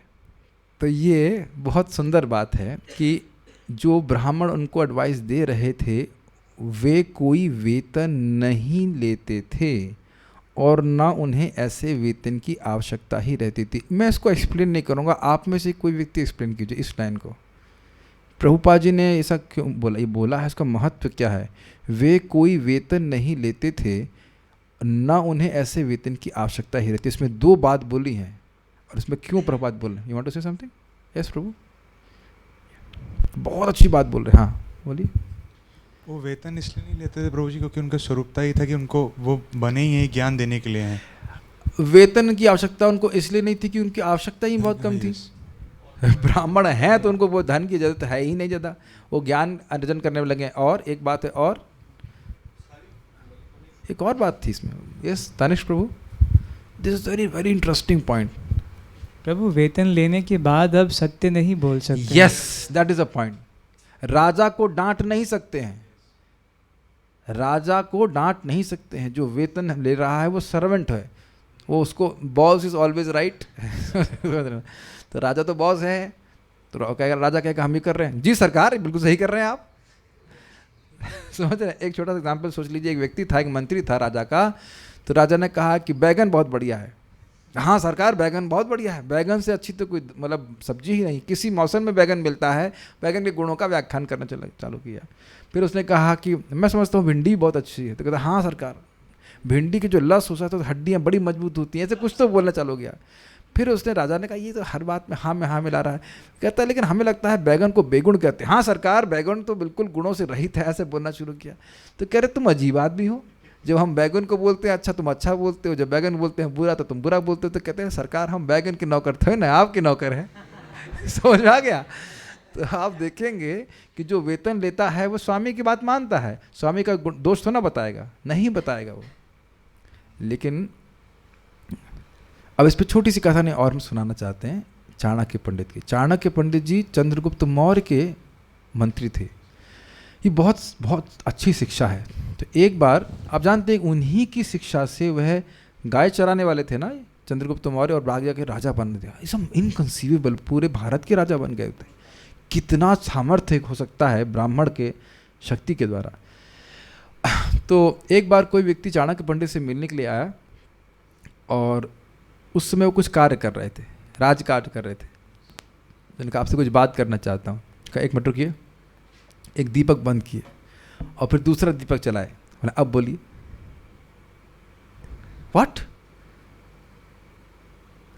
तो ये बहुत सुंदर बात है कि जो ब्राह्मण उनको एडवाइस दे रहे थे वे कोई वेतन नहीं लेते थे, और ना उन्हें ऐसे वेतन की आवश्यकता ही रहती थी। मैं इसको एक्सप्लेन नहीं करूँगा, आप में से कोई व्यक्ति एक्सप्लेन कीजिए इस लाइन को। प्रभुपाद जी ने ऐसा क्यों बोला? ये बोला है, इसका महत्व क्या है? वे कोई वेतन नहीं लेते थे, ना उन्हें ऐसे वेतन की आवश्यकता ही रहती। इसमें 2 बात बोली हैं। और इसमें क्यों प्रभुपाद बोल रहे हैं? You want to say something? Yes Prabhu, बहुत अच्छी बात बोल रहे हैं। हाँ बोलिए। वो वेतन इसलिए नहीं लेते थे प्रभु जी क्योंकि उनका स्वरूपता ही था कि उनको वो बने ही यही ज्ञान देने के लिए हैं। वेतन की आवश्यकता उनको इसलिए नहीं थी कि उनकी आवश्यकता ही बहुत कम थी। ब्राह्मण हैं तो उनको वो धन की जरूरत है ही नहीं ज़्यादा, वो ज्ञान अर्जन करने में लगे। और एक बात है, और एक और बात थी इसमें। Yes Tanishk Prabhu, this is very very interesting point. Prabhu वेतन लेने के बाद अब सत्य नहीं बोल सकते। Yes that is a point. राजा को डांट नहीं सकते हैं, राजा को डांट नहीं सकते हैं। जो वेतन ले रहा है वो सर्वेंट है, वो उसको बॉस इज ऑलवेज राइट। तो राजा तो बॉस है, तो कहेगा, राजा कहेगा हम ही कर रहे हैं, जी सरकार बिल्कुल सही कर रहे हैं आप। समझ रहे हैं? एक छोटा सा एग्जाम्पल सोच लीजिए। एक व्यक्ति था, एक मंत्री था राजा का। तो राजा ने कहा कि बैगन बहुत बढ़िया है। हाँ सरकार बैगन बहुत बढ़िया है, बैगन से अच्छी तो कोई मतलब सब्जी ही नहीं, किसी मौसम में बैगन मिलता है। बैगन के गुणों का व्याख्यान करना चालू किया। फिर उसने कहा कि मैं समझता हूँ भिंडी बहुत अच्छी है। तो कहता हाँ सरकार, भिंडी की जो लस होता है तो हड्डियाँ बड़ी मजबूत होती हैं, ऐसे कुछ तो बोलना चालू किया। फिर उसने राजा ने कहा ये तो हर बात में हाँ मिला रहा है। कहता है लेकिन हमें लगता है बैगन को बेगुण कहते हैं। हाँ सरकार बैगन तो बिल्कुल गुणों से रहित है, ऐसे बोलना शुरू किया। तो कह रहे तुम अजीब आदमी हो, जब हम बैगन को बोलते हैं अच्छा तुम अच्छा बोलते हो, जब बैगन बोलते हैं बुरा तो तुम बुरा बोलते हो। तो कहते हैं सरकार हम बैगन के नौकर थे ना, आपके नौकर हैं। समझ में आ गया? तो आप देखेंगे कि जो वेतन लेता है वो स्वामी की बात मानता है, स्वामी का दोष तो ना बताएगा, नहीं बताएगा वो। लेकिन अब इस पर छोटी सी कथा ने और हम सुनाना चाहते हैं चाणक्य पंडित की। चाणक्य पंडित जी चंद्रगुप्त मौर्य के मंत्री थे। ये बहुत बहुत अच्छी शिक्षा है। तो एक बार आप जानते हैं उन्हीं की शिक्षा से वह गाय चराने वाले थे ना चंद्रगुप्त मौर्य, और भाग्य के राजा बन गए। ये इनकंसीवेबल, पूरे भारत के राजा बन गए थे। कितना सामर्थ्य हो सकता है ब्राह्मण के शक्ति के द्वारा। तो एक बार कोई व्यक्ति चाणक्य पंडित से मिलने के लिए आया और उस समय वो कुछ कार्य कर रहे थे, राजकार्य कर रहे थे। मैंने कहा आपसे कुछ बात करना चाहता हूँ। कहा एक मिनट रुकिए। एक दीपक बंद किए और फिर दूसरा दीपक चलाए। मैंने अब बोलिए। व्हाट?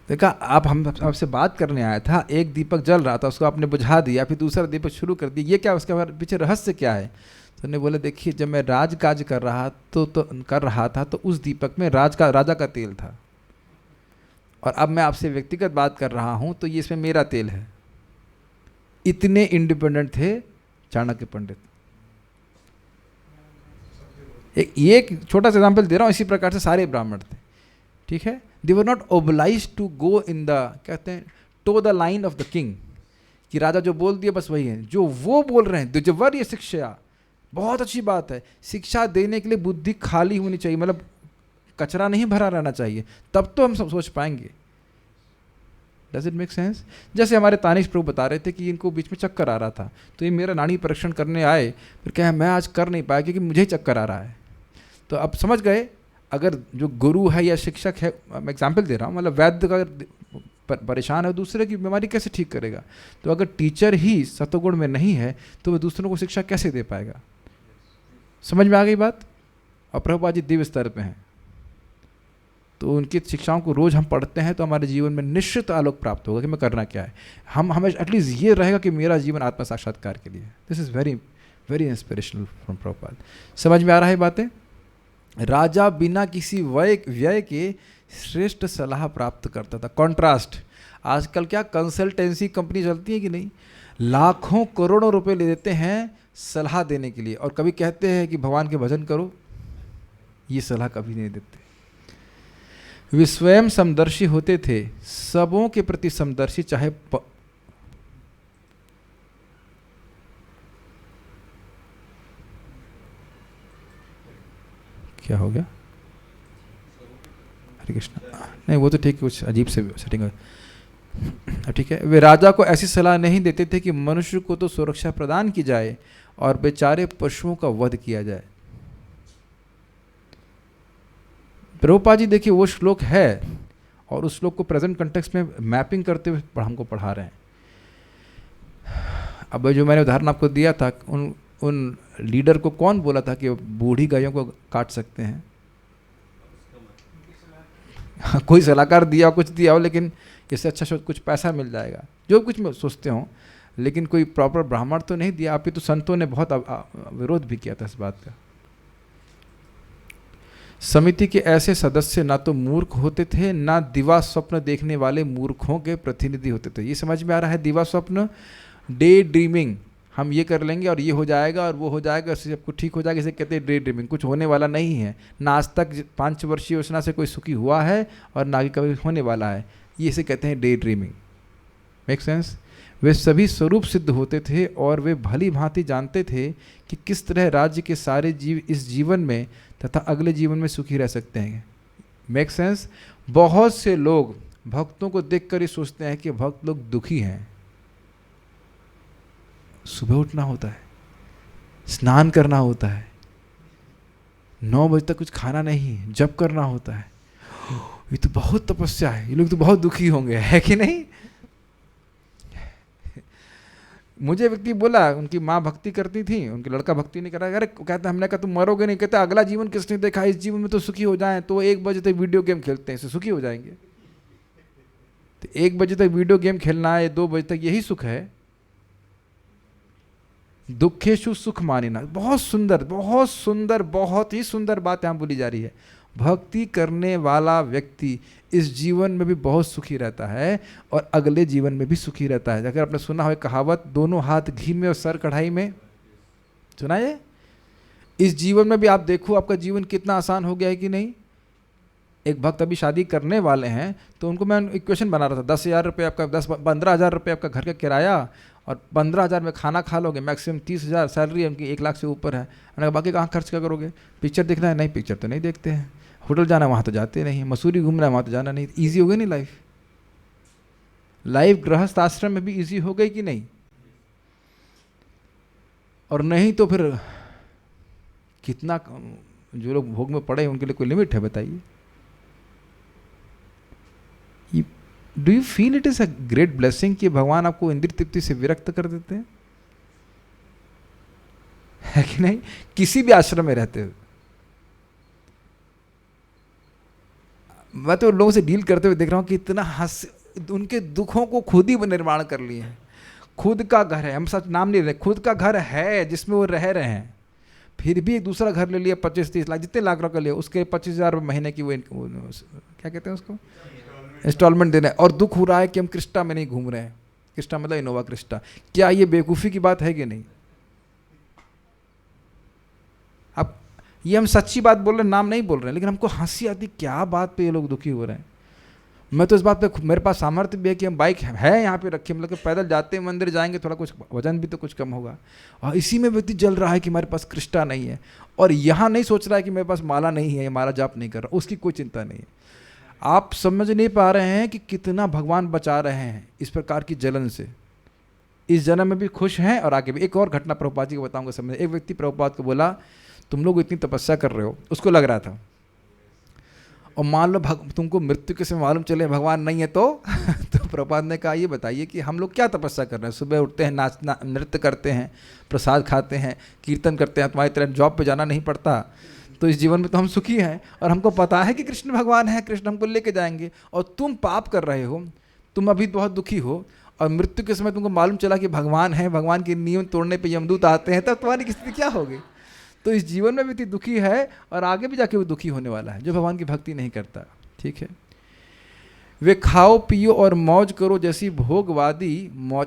देखा आप, हम आपसे बात करने आया था, एक दीपक जल रहा था उसको आपने बुझा दिया, फिर दूसरा दीपक शुरू कर दिया, ये क्या, उसके पीछे रहस्य क्या है? तो उन्होंने बोला देखिए जब मैं राजकाज कर रहा था तो उस दीपक में राजा का तेल था, और अब मैं आपसे व्यक्तिगत बात कर रहा हूं तो ये इसमें मेरा तेल है। इतने इंडिपेंडेंट थे चाणक्य पंडित। एक छोटा सा एग्जाम्पल दे रहा हूं, इसी प्रकार से सारे ब्राह्मण थे, ठीक है। They were not obliged to go in the, कहते हैं toe the line of the king, कि राजा जो बोल दिया बस वही है। जो वो बोल रहे हैं द्विजवर्य शिक्षा, बहुत अच्छी बात है। शिक्षा देने के लिए बुद्धि खाली होनी चाहिए, मतलब कचरा नहीं भरा रहना चाहिए, तब तो हम सब सोच पाएंगे। Does it make sense? जैसे हमारे तानिश प्रभु बता रहे थे कि इनको बीच में चक्कर आ रहा था, तो ये मेरा नाड़ी परीक्षण करने आए, फिर कहे मैं आज कर नहीं पाया क्योंकि मुझे ही चक्कर आ रहा है। तो अब समझ गए, अगर जो गुरु है या शिक्षक है, मैं एग्जाम्पल दे रहा हूँ, मतलब वैद्य का अगर परेशान है दूसरे की बीमारी कैसे ठीक करेगा? तो अगर टीचर ही सतोगुण में नहीं है तो वह दूसरों को शिक्षा कैसे दे पाएगा? समझ में आ गई बात? और प्रभुपाद जी दिव्य स्तर पे हैं, तो उनकी शिक्षाओं को रोज़ हम पढ़ते हैं तो हमारे जीवन में निश्चित आलोक प्राप्त होगा कि मैं करना क्या है। हमें एटलीस्ट ये रहेगा कि मेरा जीवन आत्म साक्षात्कार के लिए। This is very very inspirational from Prabhupada. समझ में आ रहा है बातें? राजा बिना किसी व्यय के श्रेष्ठ सलाह प्राप्त करता था। कॉन्ट्रास्ट, आजकल क्या कंसल्टेंसी कंपनी चलती है कि नहीं, लाखों करोड़ों रुपए ले देते हैं सलाह देने के लिए, और कभी कहते हैं कि भगवान के भजन करो, ये सलाह कभी नहीं देते। वे स्वयं समदर्शी होते थे, सबों के प्रति समदर्शी, चाहे क्या हो गया? हरे कृष्ण, नहीं वो तो ठीक है, कुछ अजीब से सेटिंग है, ठीक है। वे राजा को ऐसी सलाह नहीं देते थे कि मनुष्य को तो सुरक्षा प्रदान की जाए और बेचारे पशुओं का वध किया जाए। प्रभुपाद जी देखिए वो श्लोक है, और उस श्लोक को प्रेजेंट कंटेक्स्ट में मैपिंग करते हुए हमको पढ़ा रहे हैं। अब जो मैंने उदाहरण आपको दिया था, उन लीडर को कौन बोला था कि बूढ़ी गायों को काट सकते हैं? कोई सलाहकार दिया, कुछ दिया हो, लेकिन इससे अच्छा शायद कुछ पैसा मिल जाएगा, जो कुछ में सोचते हों, लेकिन कोई प्रॉपर ब्राह्मण तो नहीं दिया। आप ही तो संतों ने बहुत विरोध भी किया था इस बात का। समिति के ऐसे सदस्य ना तो मूर्ख होते थे, ना दिवा स्वप्न देखने वाले मूर्खों के प्रतिनिधि होते थे। ये समझ में आ रहा है? दिवा स्वप्न, डे ड्रीमिंग, हम ये कर लेंगे और ये हो जाएगा और वो हो जाएगा, इससे सब कुछ ठीक हो जाएगा, इसे कहते हैं डे ड्रीमिंग। कुछ होने वाला नहीं है, ना आज तक 5 वर्षीय योजना से कोई सुखी हुआ है और ना ही कभी होने वाला है, ये इसे कहते हैं डे ड्रीमिंग। Make sense? वे सभी स्वरूप सिद्ध होते थे और वे भली भांति जानते थे कि किस तरह राज्य के सारे जीव इस जीवन में तथा अगले जीवन में सुखी रह सकते हैं। Make sense? बहुत से लोग भक्तों को देखकर ही सोचते हैं कि भक्त लोग दुखी हैं। सुबह उठना होता है, स्नान करना होता है, 9 बजे तक कुछ खाना नहीं, जप करना होता है, ये तो बहुत तपस्या है, ये लोग तो बहुत दुखी होंगे, है कि नहीं? मुझे व्यक्ति बोला, उनकी माँ भक्ति करती थी, उनकी लड़का भक्ति नहीं कर रहा। अरे कहते हमने कहा तुम मरोगे नहीं, कहते अगला जीवन किसने देखा, इस जीवन में तो सुखी हो जाएं, तो 1 बजे तक वीडियो गेम खेलते हैं, इससे सुखी हो जाएंगे। तो 1 बजे तक वीडियो गेम खेलना है, 2 बजे तक, यही सुख है? दुखेशु सुख मानिना, बहुत सुंदर, बहुत सुंदर, बहुत ही सुंदर बात यहाँ बोली जा रही है। भक्ति करने वाला व्यक्ति इस जीवन में भी बहुत सुखी रहता है और अगले जीवन में भी सुखी रहता है। अगर आपने सुना हो कहावत, दोनों हाथ घी में और सर कढ़ाई में, सुना है? इस जीवन में भी आप देखो आपका जीवन कितना आसान हो गया है कि नहीं। एक भक्त अभी शादी करने वाले हैं, तो उनको मैं इक्वेशन बना रहा था, 10,000 रुपये आपका, 15,000 रुपये आपका घर का किराया और 15,000 में खाना खा लोगे, मैक्सिमम 30,000 सैलरी है उनकी, 1 लाख से ऊपर है। मैंने बाकी कहाँ खर्च क्या करोगे? पिक्चर देखना है? नहीं, पिक्चर तो नहीं देखते हैं। होटल जाना है, वहाँ तो जाते नहीं। मसूरी घूमना है, वहाँ तो जाना नहीं। ईजी हो गई नहीं लाइफ? लाइफ गृहस्थ आश्रम में भी ईजी हो गई कि नहीं? और नहीं तो फिर कितना, जो लोग भोग में पड़े उनके लिए कोई लिमिट है? बताइए। Do you feel it is a great blessing कि भगवान आपको इंद्रिय तृप्ति से विरक्त कर देते हैं, है कि नहीं? किसी भी आश्रम में रहते हो, मैं तो लोगों से डील करते हुए देख रहा हूं कि इतना उनके दुखों को खुद ही निर्माण कर लिए हैं। खुद का घर है, हम सच नाम नहीं ले, खुद का घर है जिसमें वो रह रहे हैं, फिर भी एक दूसरा घर ले लिया 25-30 लाख, जितने लाख रुपये लिए, उसके 25,000 रुपये महीने की वो क्या कहते हैं उसको, इंस्टॉलमेंट देना है। और दुख हो रहा है कि हम क्रिस्टा में नहीं घूम रहे हैं। क्रिस्टा मतलब इनोवा क्रिस्टा। क्या ये बेवकूफ़ी की बात है कि नहीं? अब ये हम सच्ची बात बोल रहे हैं, नाम नहीं बोल रहे हैं, लेकिन हमको हंसी आती, क्या बात पे ये लोग दुखी हो रहे हैं। मैं तो इस बात पे, मेरे पास सामर्थ्य भी है कि हम बाइक है यहाँ पे रखे, मतलब पैदल जाते हैं, मंदिर जाएंगे, थोड़ा कुछ वजन भी तो कुछ कम होगा। और इसी में व्यक्ति जल रहा है कि हमारे पास क्रिस्टा नहीं है, और यहाँ नहीं सोच रहा है कि मेरे पास माला नहीं है, माला जाप नहीं कर रहा, उसकी कोई चिंता नहीं है। आप समझ नहीं पा रहे हैं कि कितना भगवान बचा रहे हैं इस प्रकार की जलन से। इस जन्म में भी खुश हैं और आगे भी। एक और घटना प्रभुपाद जी को बताऊंगा समझ। एक व्यक्ति प्रभुपाद को बोला, तुम लोग इतनी तपस्या कर रहे हो, उसको लग रहा था, और मान लो तुमको मृत्यु के समय मालूम चले भगवान नहीं है तो तो प्रभुपाद ने कहा, ये बताइए कि हम लोग क्या तपस्या कर रहे हैं? सुबह उठते हैं, नाचना, नृत्य करते हैं, प्रसाद खाते हैं, कीर्तन करते हैं, तुम्हारी तरह जॉब पे जाना नहीं पड़ता, तो इस जीवन में तो हम सुखी हैं और हमको पता है कि कृष्ण भगवान है, कृष्ण हमको लेके जाएंगे। और तुम पाप कर रहे हो, तुम अभी बहुत दुखी हो, और मृत्यु के समय तुमको मालूम चला कि भगवान है, भगवान के नियम तोड़ने पे यमदूत आते हैं, तब तुम्हारी स्थिति क्या होगी? तो इस जीवन में भी इतनी दुखी है और आगे भी जाके वो दुखी होने वाला है जो भगवान की भक्ति नहीं करता। ठीक है, वे खाओ पियो और मौज करो जैसी भोगवादी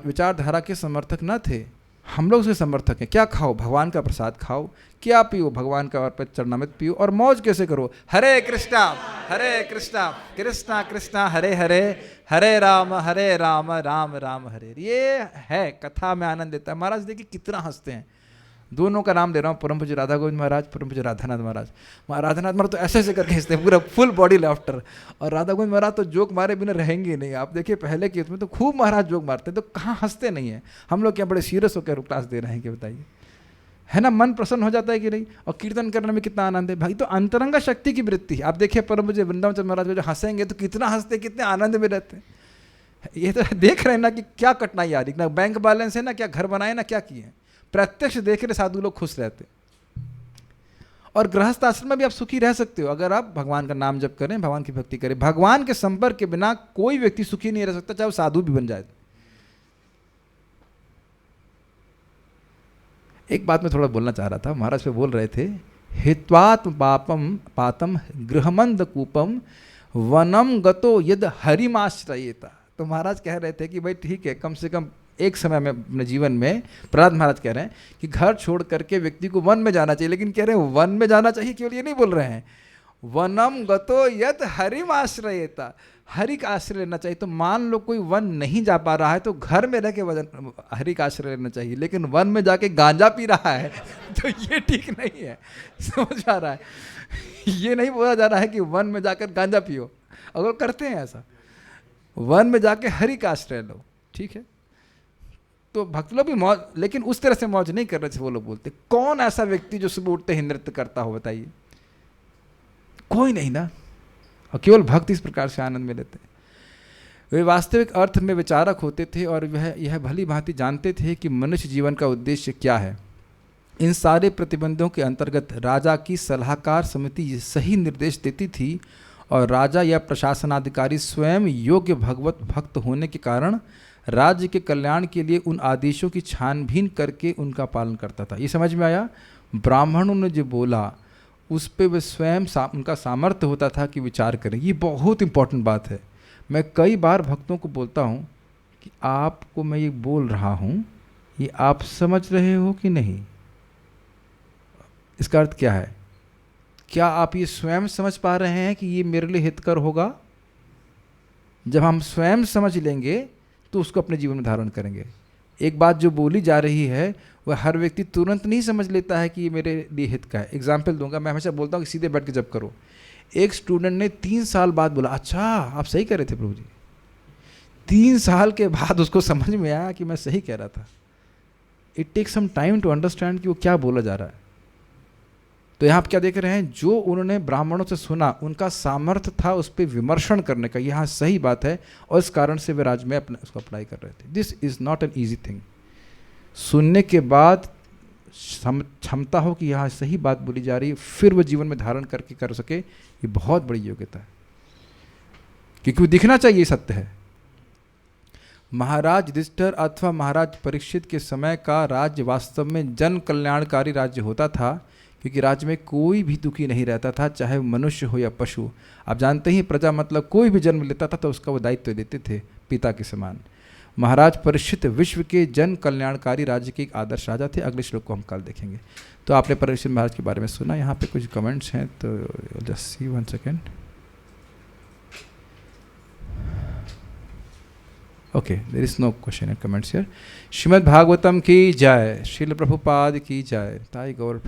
विचारधारा के समर्थक न थे। हम लोग उसके समर्थक हैं। क्या खाओ? भगवान का प्रसाद खाओ। क्या पियो? भगवान का चरणामृत पियो। और मौज कैसे करो? हरे कृष्णा कृष्णा कृष्णा हरे हरे, हरे राम राम राम हरे। ये है कथा में आनंद देता है। महाराज देखिए कितना हंसते हैं। दोनों का नाम दे रहा हूँ, परम पूज्य राधा गोविंद महाराज, परम पूज्य राधानाथ महाराज। राधानाथ महाराज तो ऐसे ऐसे करके हंसते हैं, पूरा फुल बॉडी लाफ्टर। और राधा गोविंद महाराज तो जोक मारे बिना रहेंगे नहीं। आप देखिए पहले के उसमें तो खूब महाराज जोक मारते हैं, तो कहाँ हंसते नहीं है। हम लोग क्या बड़े सीरियस होकर क्लास दे रहे हैं कि बताइए, है ना? मन प्रसन्न हो जाता है कि नहीं? और कीर्तन करने में कितना आनंद है भाई। तो अंतरंगा शक्ति की वृत्ति। आप देखिए परम पूज्य वृंदावन चंद्र महाराज जो हंसेंगे तो कितना हंसते, कितने आनंद में रहते हैं। ये तो देख रहे हैं ना कि क्या कठिनाई आ रही, ना बैंक बैलेंस है, ना क्या घर बनाए, ना क्या किए। प्रत्यक्ष देख रहे साधु लोग खुश रहते। और गृहस्थ आश्रम में भी आप सुखी रह सकते हो अगर आप भगवान का नाम जप करें, भगवान की भक्ति करें। भगवान के संपर्क के बिना कोई व्यक्ति सुखी नहीं रह सकता, चाहे वो साधु भी बन जाए। एक बात मैं थोड़ा बोलना चाह रहा था, महाराज पे बोल रहे थे, हित्वात्म पापम पातम गृहमंद कूपम वनम गतो यद हरिमाश्रयेता। तो महाराज कह रहे थे कि भाई ठीक है, कम से कम एक समय में अपने जीवन में, प्रहलाद महाराज कह रहे हैं कि घर छोड़ करके व्यक्ति को वन में जाना चाहिए, लेकिन कह रहे हैं वन में जाना चाहिए, केवल ये नहीं बोल रहे हैं, वनम गतो यद हरिम आश्रयेता, हरि का आश्रय लेना चाहिए। तो मान लो कोई वन नहीं जा पा रहा है तो घर में रह के हरि का आश्रय लेना चाहिए, लेकिन वन में जाके गांजा पी रहा है तो ये ठीक नहीं है। समझ आ रहा है? ये नहीं बोला जा रहा है कि वन में जाकर गांजा पियो, अगर करते हैं ऐसा, वन में जाके हरि का आश्रय लो, ठीक है। तो भक्त लोग भी मौज, लेकिन उस तरह से मौज नहीं कर रहे थे वो लोग बोलते। कौन ऐसा व्यक्ति जो सुबह उठते ही नृत्य करता हो, बताइए? कोई नहीं ना। और केवल भक्त इस प्रकार से आनंद में लेते हैं। वे वास्तविक अर्थ में विचारक होते थे और वह यह भली भांति जानते थे कि मनुष्य जीवन का उद्देश्य क्या है। इन सारे प्रतिबंधों के अंतर्गत राजा की सलाहकार समिति सही निर्देश देती थी और राजा या प्रशासनाधिकारी स्वयं योग्य भगवत भक्त होने के कारण राज्य के कल्याण के लिए उन आदेशों की छानबीन करके उनका पालन करता था। ये समझ में आया? ब्राह्मणों ने जो बोला उस पर वे स्वयं उनका सामर्थ्य होता था कि विचार करें। ये बहुत इंपॉर्टेंट बात है। मैं कई बार भक्तों को बोलता हूँ कि आपको मैं ये बोल रहा हूँ, ये आप समझ रहे हो कि नहीं? इसका अर्थ क्या है? क्या आप ये स्वयं समझ पा रहे हैं कि ये मेरे लिए हितकर होगा? जब हम स्वयं समझ लेंगे तो उसको अपने जीवन में धारण करेंगे। एक बात जो बोली जा रही है वह हर व्यक्ति तुरंत नहीं समझ लेता है कि ये मेरे लिए हित का है। एग्जाम्पल दूंगा, मैं हमेशा बोलता हूँ कि सीधे बैठ के जप करो। एक स्टूडेंट ने 3 साल बाद बोला, अच्छा आप सही कह रहे थे प्रभु जी। 3 साल के बाद उसको समझ में आया कि मैं सही कह रहा था। It take some time to understand कि वो क्या बोला जा रहा है। तो यहाँ आप क्या देख रहे हैं, जो उन्होंने ब्राह्मणों से सुना उनका सामर्थ्य था उस पर विमर्शन करने का, यहाँ सही बात है, और इस कारण से वे राज्य में अपने उसको अप्लाई कर रहे थे। This is not an easy thing. सुनने के बाद क्षमता हो कि यहाँ सही बात बोली जा रही है, फिर वो जीवन में धारण करके कर सके, ये बहुत बड़ी योग्यता है, क्योंकि वो दिखना चाहिए सत्य है। महाराज युधिष्ठिर अथवा महाराज परीक्षित के समय का राज्य वास्तव में जन कल्याणकारी राज्य होता था, क्योंकि राज्य में कोई भी दुखी नहीं रहता था, चाहे वो मनुष्य हो या पशु। आप जानते ही प्रजा मतलब कोई भी जन्म लेता था तो उसका वो दायित्व देते थे पिता के समान। महाराज परीक्षित विश्व के जन कल्याणकारी राज्य के एक आदर्श राजा थे। अगले श्लोक को हम कल देखेंगे। तो आपने परीक्षित महाराज के बारे में सुना, यहाँ पे कुछ कमेंट्स हैं तो just see 1 second. Okay, there is no question and comments here. Shrimad Bhagavatam की जय, श्रील प्रभुपाद की जय। ताई गौर